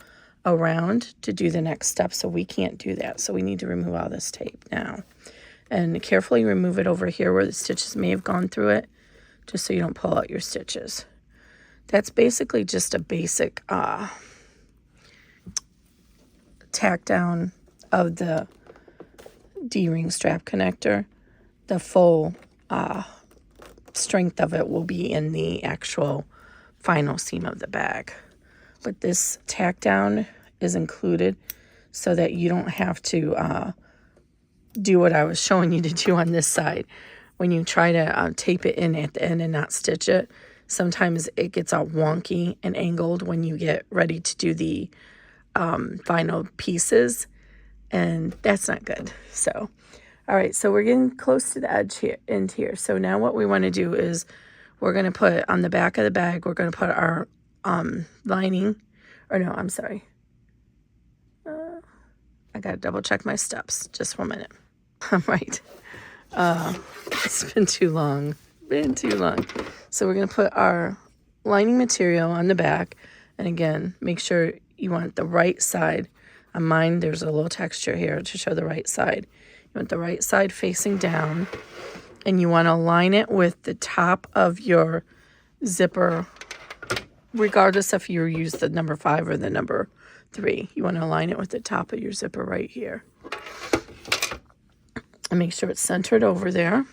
around to do the next step, so we can't do that. So we need to remove all this tape now. And carefully remove it over here where the stitches may have gone through it, just so you don't pull out your stitches. That's basically just a basic tack down of the D-ring strap connector. The full strength of it will be in the actual final seam of the bag. But this tack down is included so that you don't have to do what I was showing you to do on this side. When you try to tape it in at the end and not stitch it, sometimes it gets all wonky and angled when you get ready to do the final pieces, and that's not good. So, all right, so we're getting close to the edge here, end here. So now what we want to do is we're going to put on the back of the bag, we're going to put our lining, or no, I'm sorry. I got to double check my steps. Just 1 minute. I'm right. It's been too long. So we're going to put our lining material on the back. And again, make sure you want the right side. On mine, there's a little texture here to show the right side. You want the right side facing down. And you want to line it with the top of your zipper, regardless if you use the number 5 or the number 3. You want to align it with the top of your zipper right here. And make sure it's centered over there.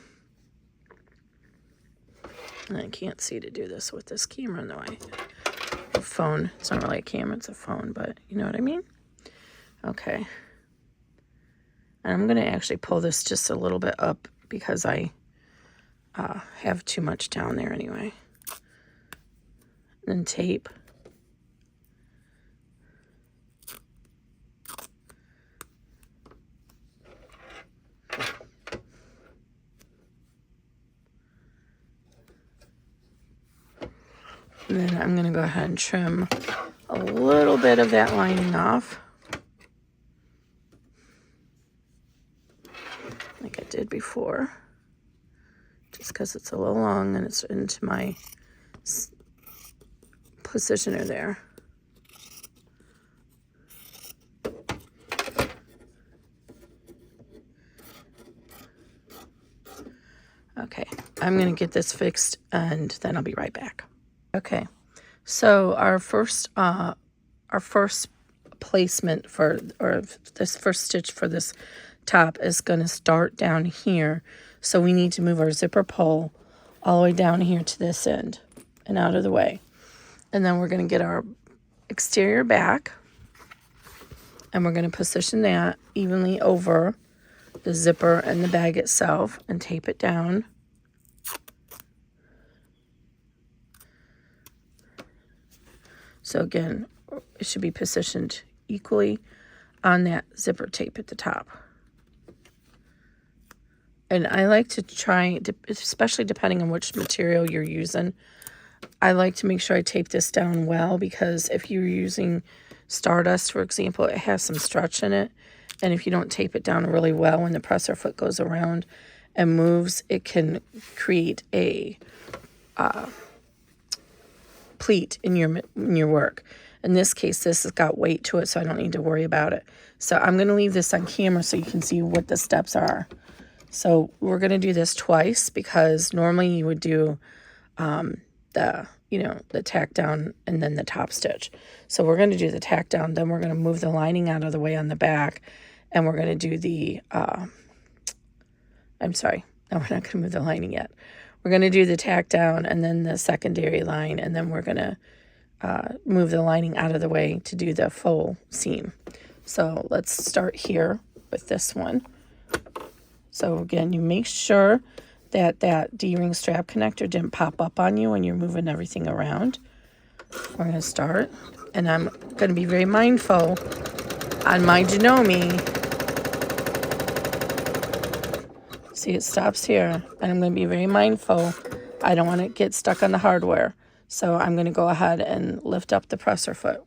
And I can't see to do this with this camera in the way. A phone. It's not really a camera, it's a phone, but you know what I mean? Okay. And I'm going to actually pull this just a little bit up because I have too much down there anyway. And then tape. And then I'm going to go ahead and trim a little bit of that lining off, like I did before, just because it's a little long and it's into my positioner there. Okay, I'm going to get this fixed and then I'll be right back. Okay, so our first placement for, or this first stitch for this top is going to start down here. So we need to move our zipper pull all the way down here to this end and out of the way. And then we're going to get our exterior back and we're going to position that evenly over the zipper and the bag itself and tape it down. So again, it should be positioned equally on that zipper tape at the top. And I like to try, especially depending on which material you're using, I like to make sure I tape this down well, because if you're using Stardust, for example, it has some stretch in it. And if you don't tape it down really well, when the presser foot goes around and moves, it can create a pleat in your work. In this case, this has got weight to it, so I don't need to worry about it. So I'm going to leave this on camera so you can see what the steps are. So we're going to do this twice, because normally you would do the tack down and then the top stitch. So we're going to do the tack down, then we're going to move the lining out of the way on the back, and we're going to do the, I'm sorry, no, we're not going to move the lining yet. We're going to do the tack down and then the secondary line, and then we're going to move the lining out of the way to do the full seam. So let's start here with this one. So again, you make sure that that D-ring strap connector didn't pop up on you when you're moving everything around. We're going to start, and I'm going to be very mindful on my Janome. See, it stops here, and I'm going to be very mindful. I don't want to get stuck on the hardware. So I'm going to go ahead and lift up the presser foot.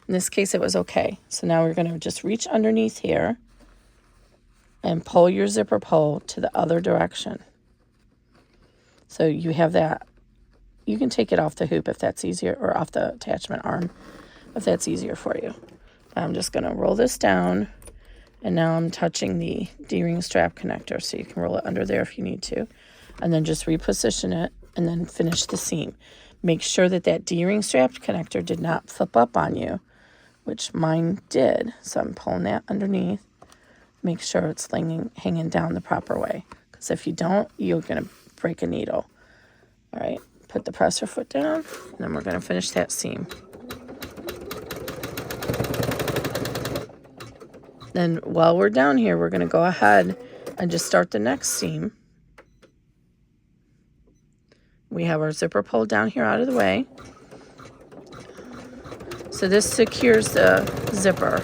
In this case, it was okay. So now we're going to just reach underneath here and pull your zipper pull to the other direction. So you have that. You can take it off the hoop if that's easier, or off the attachment arm if that's easier for you. I'm just going to roll this down, and now I'm touching the D-ring strap connector, so you can roll it under there if you need to, and then just reposition it and then finish the seam. Make sure that that D-ring strap connector did not flip up on you, which mine did. So I'm pulling that underneath. Make sure it's hanging down the proper way, because if you don't, you're going to break a needle. All right, put the presser foot down, and then we're going to finish that seam. Then while we're down here, we're going to go ahead and just start the next seam. We have our zipper pulled down here out of the way. So this secures the zipper.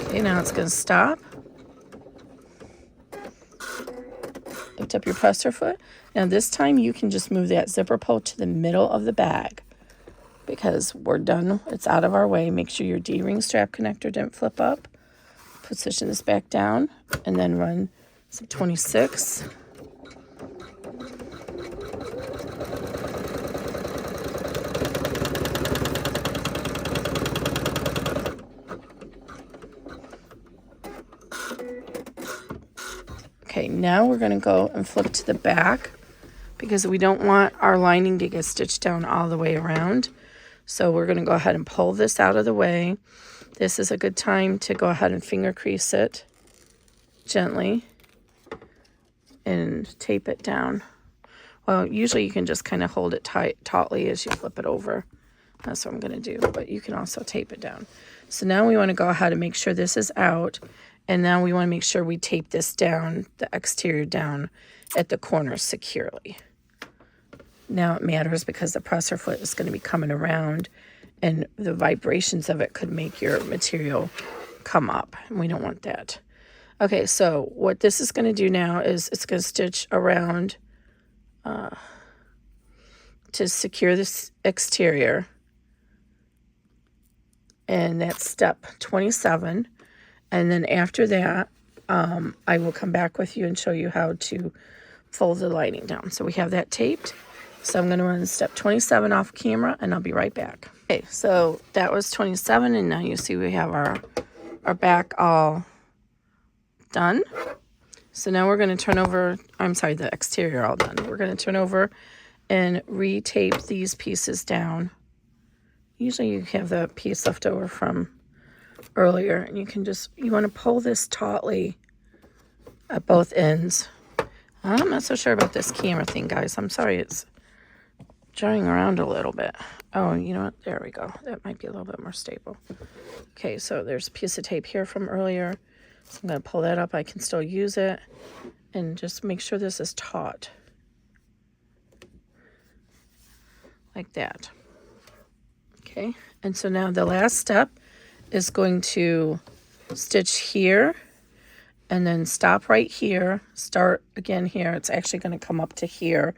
Okay, now it's going to stop. Lift up your presser foot. Now this time you can just move that zipper pull to the middle of the bag, because we're done. It's out of our way. Make sure your D-ring strap connector didn't flip up. Position this back down, and then run some 26. Okay, now we're going to go and flip to the back, because we don't want our lining to get stitched down all the way around. So we're going to go ahead and pull this out of the way. This is a good time to go ahead and finger crease it gently and tape it down. Well, usually you can just kind of hold it tautly as you flip it over. That's what I'm going to do, but you can also tape it down. So now we want to go ahead and make sure this is out, and now we want to make sure we tape this down, the exterior down at the corners securely. Now it matters because the presser foot is going to be coming around, and the vibrations of it could make your material come up, and we don't want that. Okay, so what this is going to do now is it's going to stitch around to secure this exterior, and that's step 27. And then after that, I will come back with you and show you how to fold the lining down. So we have that taped. So I'm going to run step 27 off camera, and I'll be right back. Okay, so that was 27, and now you see we have our back all done. So now we're going to turn over, I'm sorry, the exterior all done. We're going to turn over and re-tape these pieces down. Usually you have the piece left over from earlier, and you want to pull this tautly at both ends. I'm not so sure about this camera thing, guys. I'm sorry, it's jarring around a little bit. Oh, you know what? There we go. That might be a little bit more stable. Okay, so there's a piece of tape here from earlier. So I'm going to pull that up. I can still use it. And just make sure this is taut. Like that. Okay, and so now the last step is going to stitch here and then stop right here, start again here. It's actually going to come up to here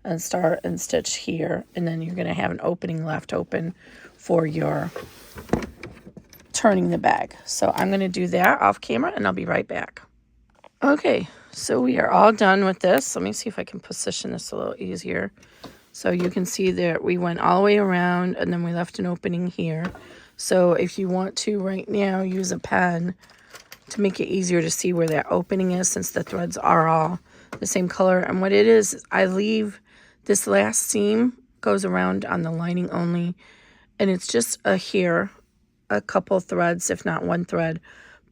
and start and stitch here, and then you're going to have an opening left open for your turning the bag. So I'm going to do that off camera and I'll be right back. Okay, so we are all done with this. Let me see if I can position this a little easier. So you can see that we went all the way around and then we left an opening here. So if you want to right now use a pen to make it easier to see where that opening is, since the threads are all the same color. And what it is, I leave this last seam goes around on the lining only, and it's just a couple threads, if not one thread,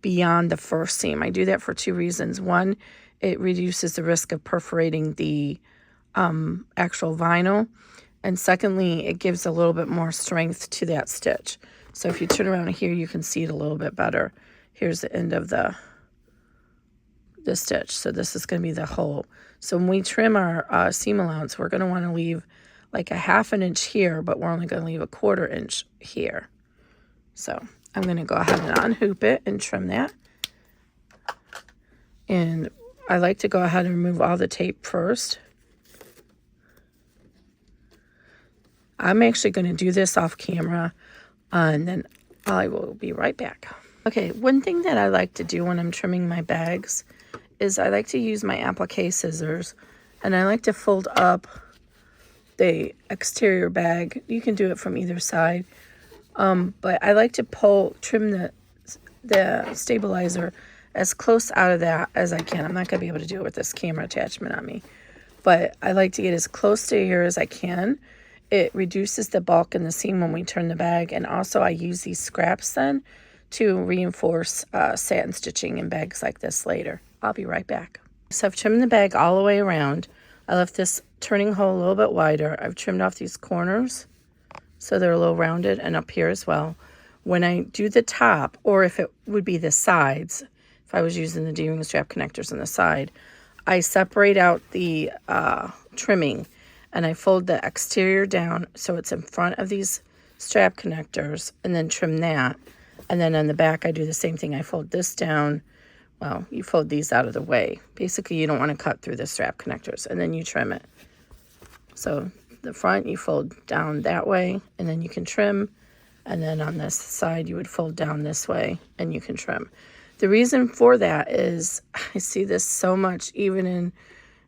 beyond the first seam. I do that for two reasons. One, it reduces the risk of perforating the actual vinyl, and secondly, it gives a little bit more strength to that stitch. So if you turn around here, you can see it a little bit better. Here's the end of the stitch. So this is going to be the hole. So when we trim our seam allowance, we're going to want to leave like a 1/2 inch here, but we're only going to leave a 1/4 inch here. So I'm going to go ahead and unhoop it and trim that. And I like to go ahead and remove all the tape first. I'm actually going to do this off camera, and then I will be right back. Okay, one thing that I like to do when I'm trimming my bags is I like to use my applique scissors, and I like to fold up the exterior bag. You can do it from either side, but I like to trim the stabilizer as close out of that as I can. I'm not going to be able to do it with this camera attachment on me, but I like to get as close to here as I can. It reduces the bulk in the seam when we turn the bag, and also I use these scraps then to reinforce satin stitching in bags like this later. I'll be right back. So I've trimmed the bag all the way around. I left this turning hole a little bit wider. I've trimmed off these corners so they're a little rounded, and up here as well. When I do the top, or if it would be the sides, if I was using the D-ring strap connectors on the side, I separate out the trimming and I fold the exterior down so it's in front of these strap connectors, and then trim that. And then on the back, I do the same thing. I fold this down. Well, you fold these out of the way. Basically, you don't want to cut through the strap connectors, and then you trim it. So the front, you fold down that way, and then you can trim. And then on this side, you would fold down this way, and you can trim. The reason for that is I see this so much, even in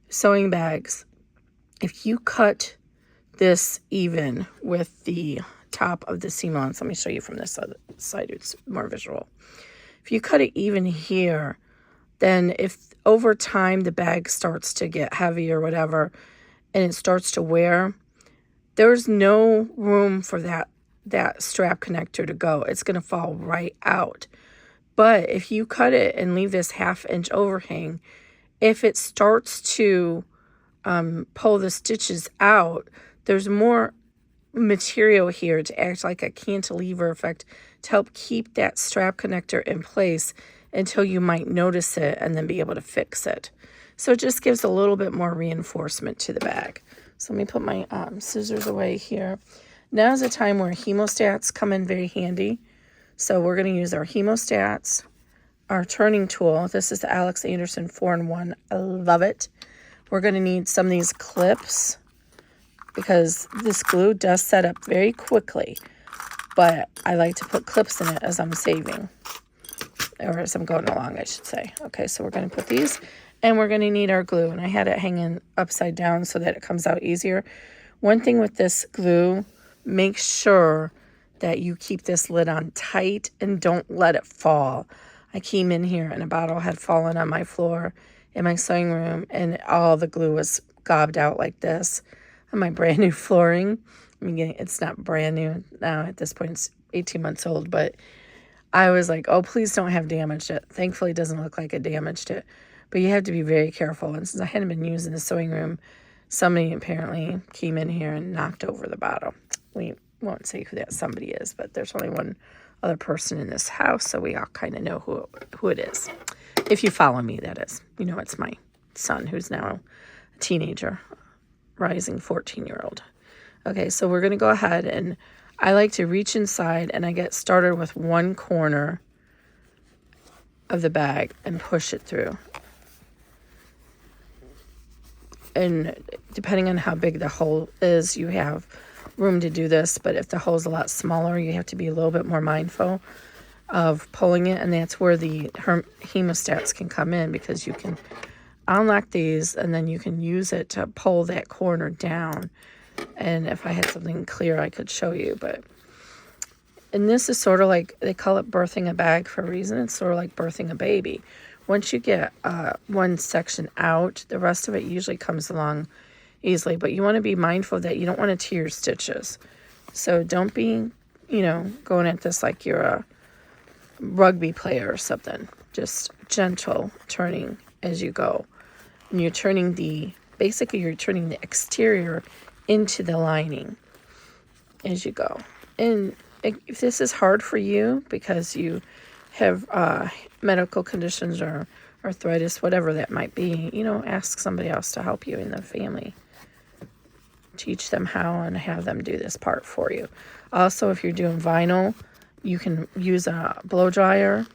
sewing bags. If you cut this even with the top of the seam allowance, let me show you from this other side, it's more visual. If you cut it even here, then if over time the bag starts to get heavy or whatever, and it starts to wear, there's no room for that strap connector to go. It's going to fall right out. But if you cut it and leave this 1/2 inch overhang, if it starts to pull the stitches out, there's more material here to act like a cantilever effect to help keep that strap connector in place until you might notice it and then be able to fix it. So it just gives a little bit more reinforcement to the bag. So let me put my scissors away here. Now is a time where hemostats come in very handy. So we're going to use our hemostats, our turning tool. This is the Alex Anderson 4-in-1. I love it. We're going to need some of these clips because this glue does set up very quickly, but I like to put clips in it as I'm saving, or as I'm going along, I should say. Okay, so we're going to put these, and we're going to need our glue, and I had it hanging upside down so that it comes out easier. One thing with this glue, make sure that you keep this lid on tight and don't let it fall. I came in here and a bottle had fallen on my floor in my sewing room, and all the glue was gobbed out like this on my brand new flooring. I mean, it's not brand new now. At this point, it's 18 months old, but I was like, oh, please don't have damaged it. Thankfully, it doesn't look like it damaged it, but you have to be very careful. And since I hadn't been using the sewing room somebody apparently came in here and knocked over the bottle. We won't say who that somebody is, but there's only one other person in this house, so we all kind of know who it is. If you follow me, that is. You know, it's my son, who's now a teenager, rising 14-year-old. Okay, so we're going to go ahead, and I like to reach inside, and I get started with one corner of the bag and push it through. And depending on how big the hole is, you have room to do this, but if the hole's a lot smaller, you have to be a little bit more mindful of pulling it, and that's where the hemostats can come in, because you can unlock these and then you can use it to pull that corner down. And if I had something clear, I could show you, and this is sort of like, they call it birthing a bag for a reason. It's sort of like birthing a baby. Once you get one section out, the rest of it usually comes along easily, but you want to be mindful that you don't want to tear your stitches. So don't be, going at this like you're a rugby player or something. Just gentle turning as you go. And you're turning you're turning the exterior into the lining as you go. And if this is hard for you because you have medical conditions or arthritis, whatever that might be, ask somebody else to help you in the family. Teach them how and have them do this part for you. Also, if you're doing vinyl, you can use a blow dryer,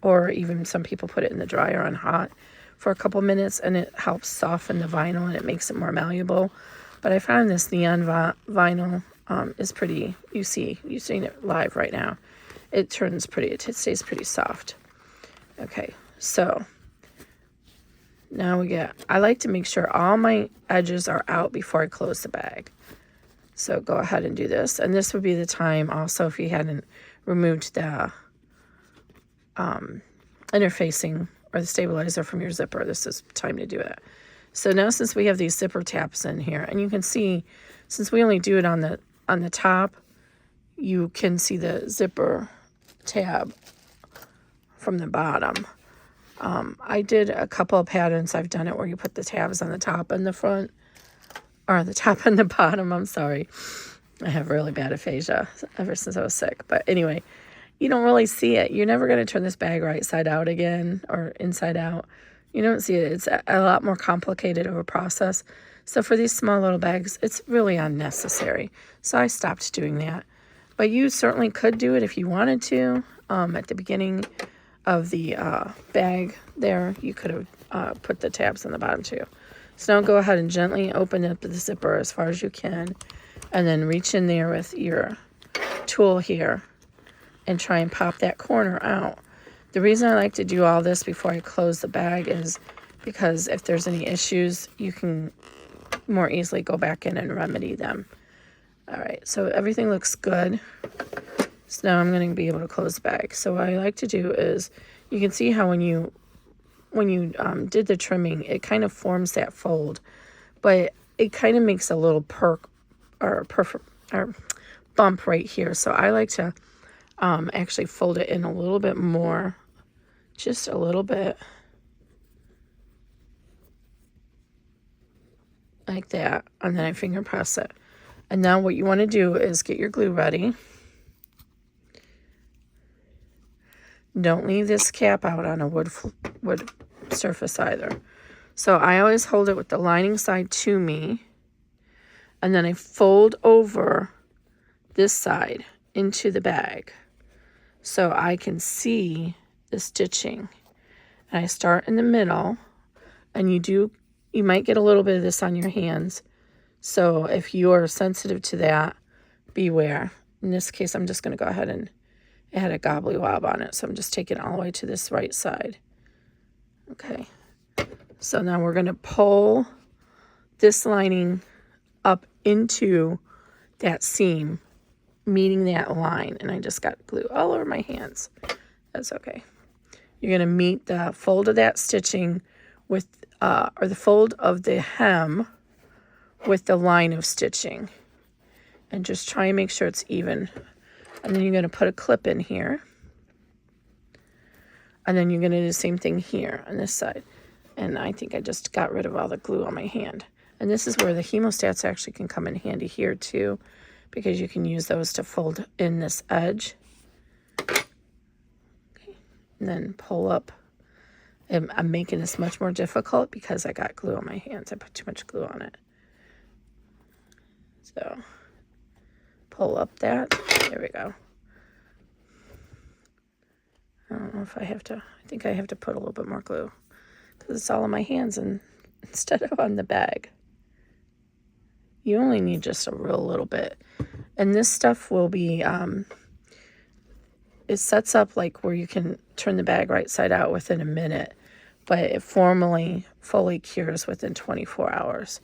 or even some people put it in the dryer on hot for a couple minutes, and it helps soften the vinyl and it makes it more malleable. But I found this neon vinyl is pretty, you've seen it live right now. It stays pretty soft. Okay, so now I like to make sure all my edges are out before I close the bag. So go ahead and do this. And this would be the time also, if you hadn't removed the interfacing or the stabilizer from your zipper, this is time to do it. So now, since we have these zipper tabs in here, and you can see, since we only do it on the top, you can see the zipper tab from the bottom. I did a couple of patterns. I've done it where you put the tabs on the top and the front, or the top and the bottom. I'm sorry. I have really bad aphasia ever since I was sick. But anyway, you don't really see it. You're never going to turn this bag right side out again or inside out. You don't see it. It's a lot more complicated of a process. So for these small little bags, it's really unnecessary. So I stopped doing that. But you certainly could do it if you wanted to. At the beginning of the bag there, you could have put the tabs on the bottom too. So now go ahead and gently open up the zipper as far as you can, and then reach in there with your tool here and try and pop that corner out. The reason I like to do all this before I close the bag is because if there's any issues, you can more easily go back in and remedy them. All right, so everything looks good. So now I'm going to be able to close the bag. So what I like to do is, you can see how when you did the trimming, it kind of forms that fold, but it kind of makes a little bump right here. So I like to actually fold it in a little bit more, just a little bit, like that, and then I finger press it. And now what you want to do is get your glue ready. Don't leave this cap out on a wood surface either. So I always hold it with the lining side to me, and then I fold over this side into the bag so I can see the stitching. And I start in the middle, and you might get a little bit of this on your hands. So if you are sensitive to that, beware. In this case, I'm just going to go ahead and it had a gobbly wob on it, so I'm just taking it all the way to this right side. Okay, so now we're going to pull this lining up into that seam, meeting that line, and I just got glue all over my hands. That's okay. You're going to meet the fold of that stitching with, or the fold of the hem with the line of stitching, and just try and make sure it's even. And then you're going to put a clip in here, and then you're going to do the same thing here on this side. And I think I just got rid of all the glue on my hand. And this is where the hemostats actually can come in handy here too, because you can use those to fold in this edge. Okay. And then pull up. And I'm making this much more difficult because I got glue on my hands. I put too much glue on it. So pull up that. There we go. I don't know if I have to. I think I have to put a little bit more glue because it's all on my hands and instead of on the bag. You only need just a real little bit. And this stuff will be, it sets up like where you can turn the bag right side out within a minute, but it fully cures within 24 hours.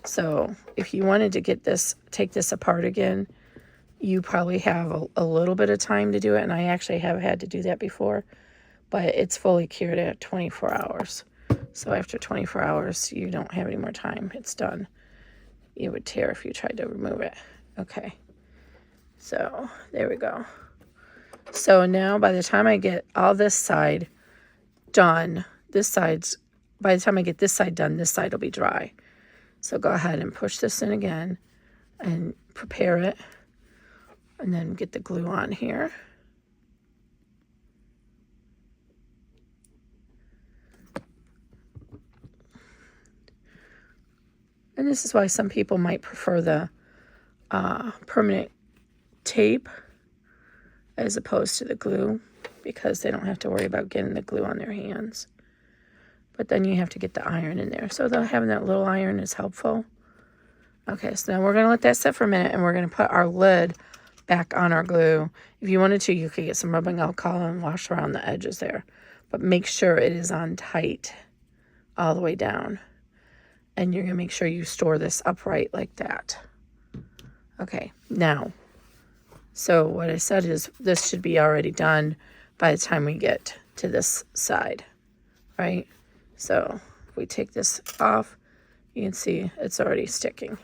So if you wanted to get this, take this apart again, you probably have a little bit of time to do it. And I actually have had to do that before, but it's fully cured at 24 hours. So after 24 hours, you don't have any more time. It's done. It would tear if you tried to remove it. Okay. So there we go. So now by the time I get all this side done, by the time I get this side done, this side will be dry. So go ahead and push this in again and prepare it. And then get the glue on here. And this is why some people might prefer the permanent tape as opposed to the glue, because they don't have to worry about getting the glue on their hands. But then you have to get the iron in there. So having that little iron is helpful. Okay, so now we're going to let that sit for a minute, and we're going to put our lid back on our glue. If you wanted to, you could get some rubbing alcohol and wash around the edges there. But make sure it is on tight all the way down. And you're going to make sure you store this upright like that. Okay, now, so what I said is this should be already done by the time we get to this side, right? So if we take this off, you can see it's already sticking.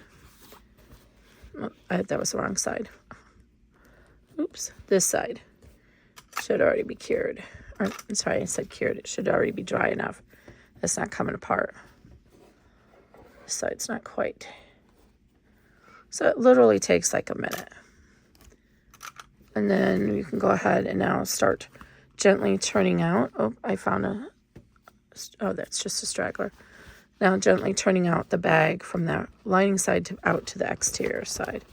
Oh, that was the wrong side. Oops, this side should already be cured. Or, I'm sorry, I said cured. It should already be dry enough. It's not coming apart. This side's not quite. So it literally takes like a minute. And then you can go ahead and now start gently turning out. Oh, I found that's just a straggler. Now gently turning out the bag from the lining side out to the exterior side.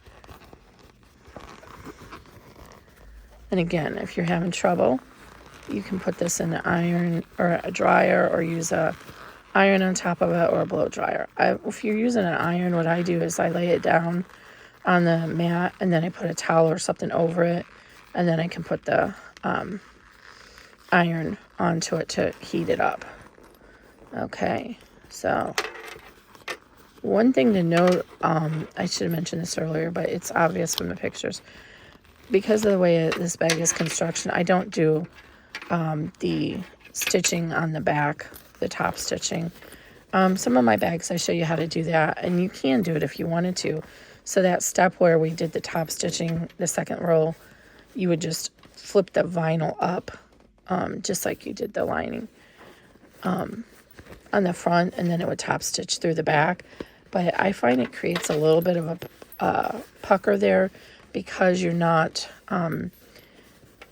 And again, if you're having trouble, you can put this in an iron or a dryer, or use a iron on top of it, or a blow dryer. If you're using an iron, what I do is I lay it down on the mat, and then I put a towel or something over it, and then I can put the iron onto it to heat it up. Okay, so one thing to note, I should have mentioned this earlier, but it's obvious from the pictures. Because of the way this bag is construction, I don't do the stitching on the back, the top stitching. Some of my bags, I show you how to do that, and you can do it if you wanted to. So that step where we did the top stitching, the second row, you would just flip the vinyl up, just like you did the lining on the front, and then it would top stitch through the back. But I find it creates a little bit of a pucker there, because you're not, the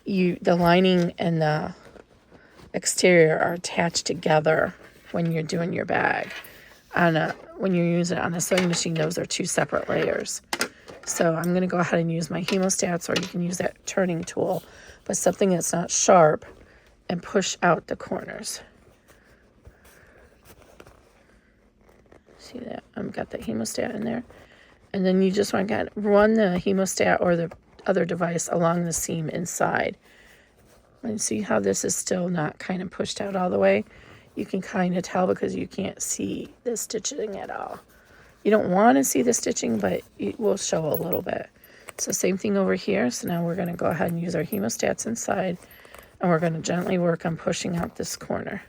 lining and the exterior are attached together when you're doing your bag. When you're using it on a sewing machine, those are two separate layers. So I'm going to go ahead and use my hemostats, or you can use that turning tool, but something that's not sharp, and push out the corners. See that? I've got the hemostat in there. And then you just want to run the hemostat or the other device along the seam inside. And see how this is still not kind of pushed out all the way? You can kind of tell because you can't see the stitching at all. You don't want to see the stitching, but it will show a little bit. So same thing over here. So now we're going to go ahead and use our hemostats inside, and we're going to gently work on pushing out this corner.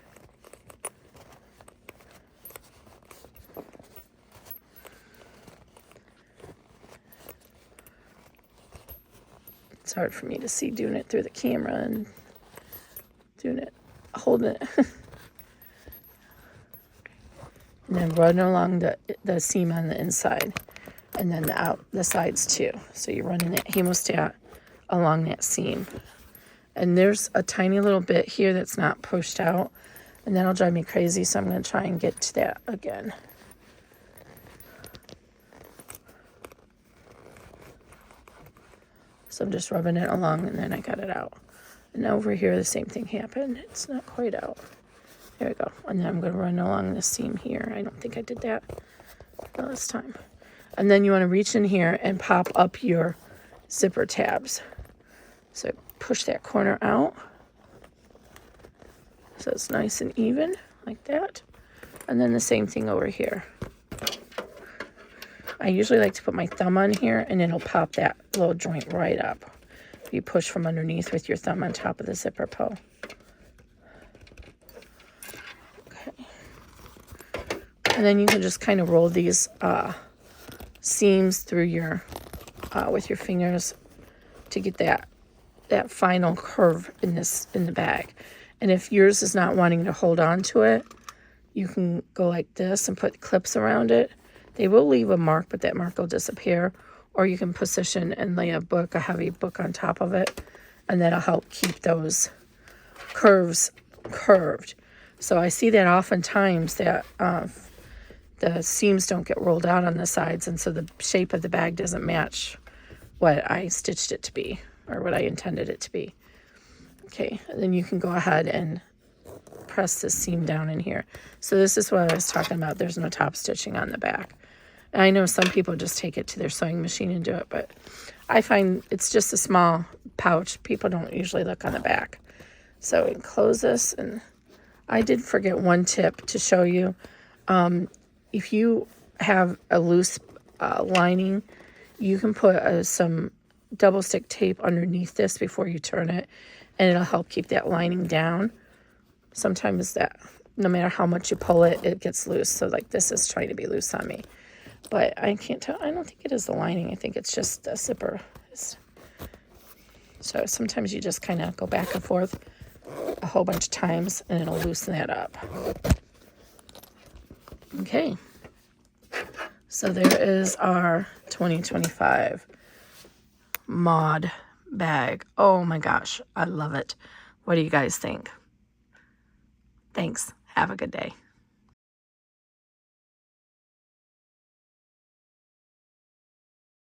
It's hard for me to see doing it through the camera and holding it. and then run along the seam on the inside, and then the sides too. So you're running that hemostat along that seam. And there's a tiny little bit here that's not pushed out, and that'll drive me crazy, so I'm going to try and get to that again. So I'm just rubbing it along, and then I got it out. And over here, the same thing happened. It's not quite out. There we go. And then I'm going to run along the seam here. I don't think I did that this time. And then you want to reach in here and pop up your zipper tabs. So push that corner out so it's nice and even like that. And then the same thing over here. I usually like to put my thumb on here, and it'll pop that little joint right up. You push from underneath with your thumb on top of the zipper pull. Okay. And then you can just kind of roll these seams through your with your fingers to get that final curve in the bag. And if yours is not wanting to hold on to it, you can go like this and put clips around it. They will leave a mark, but that mark will disappear. Or you can position and lay a heavy book on top of it, and that'll help keep those curves curved. So I see that oftentimes that the seams don't get rolled out on the sides, and so the shape of the bag doesn't match what I stitched it to be, or what I intended it to be. Okay, and then you can go ahead and press this seam down in here. So this is what I was talking about. There's no top stitching on the back. And I know some people just take it to their sewing machine and do it, but I find it's just a small pouch. People don't usually look on the back. So we close this, and I did forget one tip to show you. If you have a loose lining, you can put some double stick tape underneath this before you turn it, and it'll help keep that lining down. Sometimes that, no matter how much you pull it, it gets loose. So like this is trying to be loose on me. But I can't tell. I don't think it is the lining. I think it's just the zipper. So sometimes you just kind of go back and forth a whole bunch of times, and it'll loosen that up. Okay. So there is our 2025 Maude bag. Oh my gosh, I love it. What do you guys think? Thanks. Have a good day.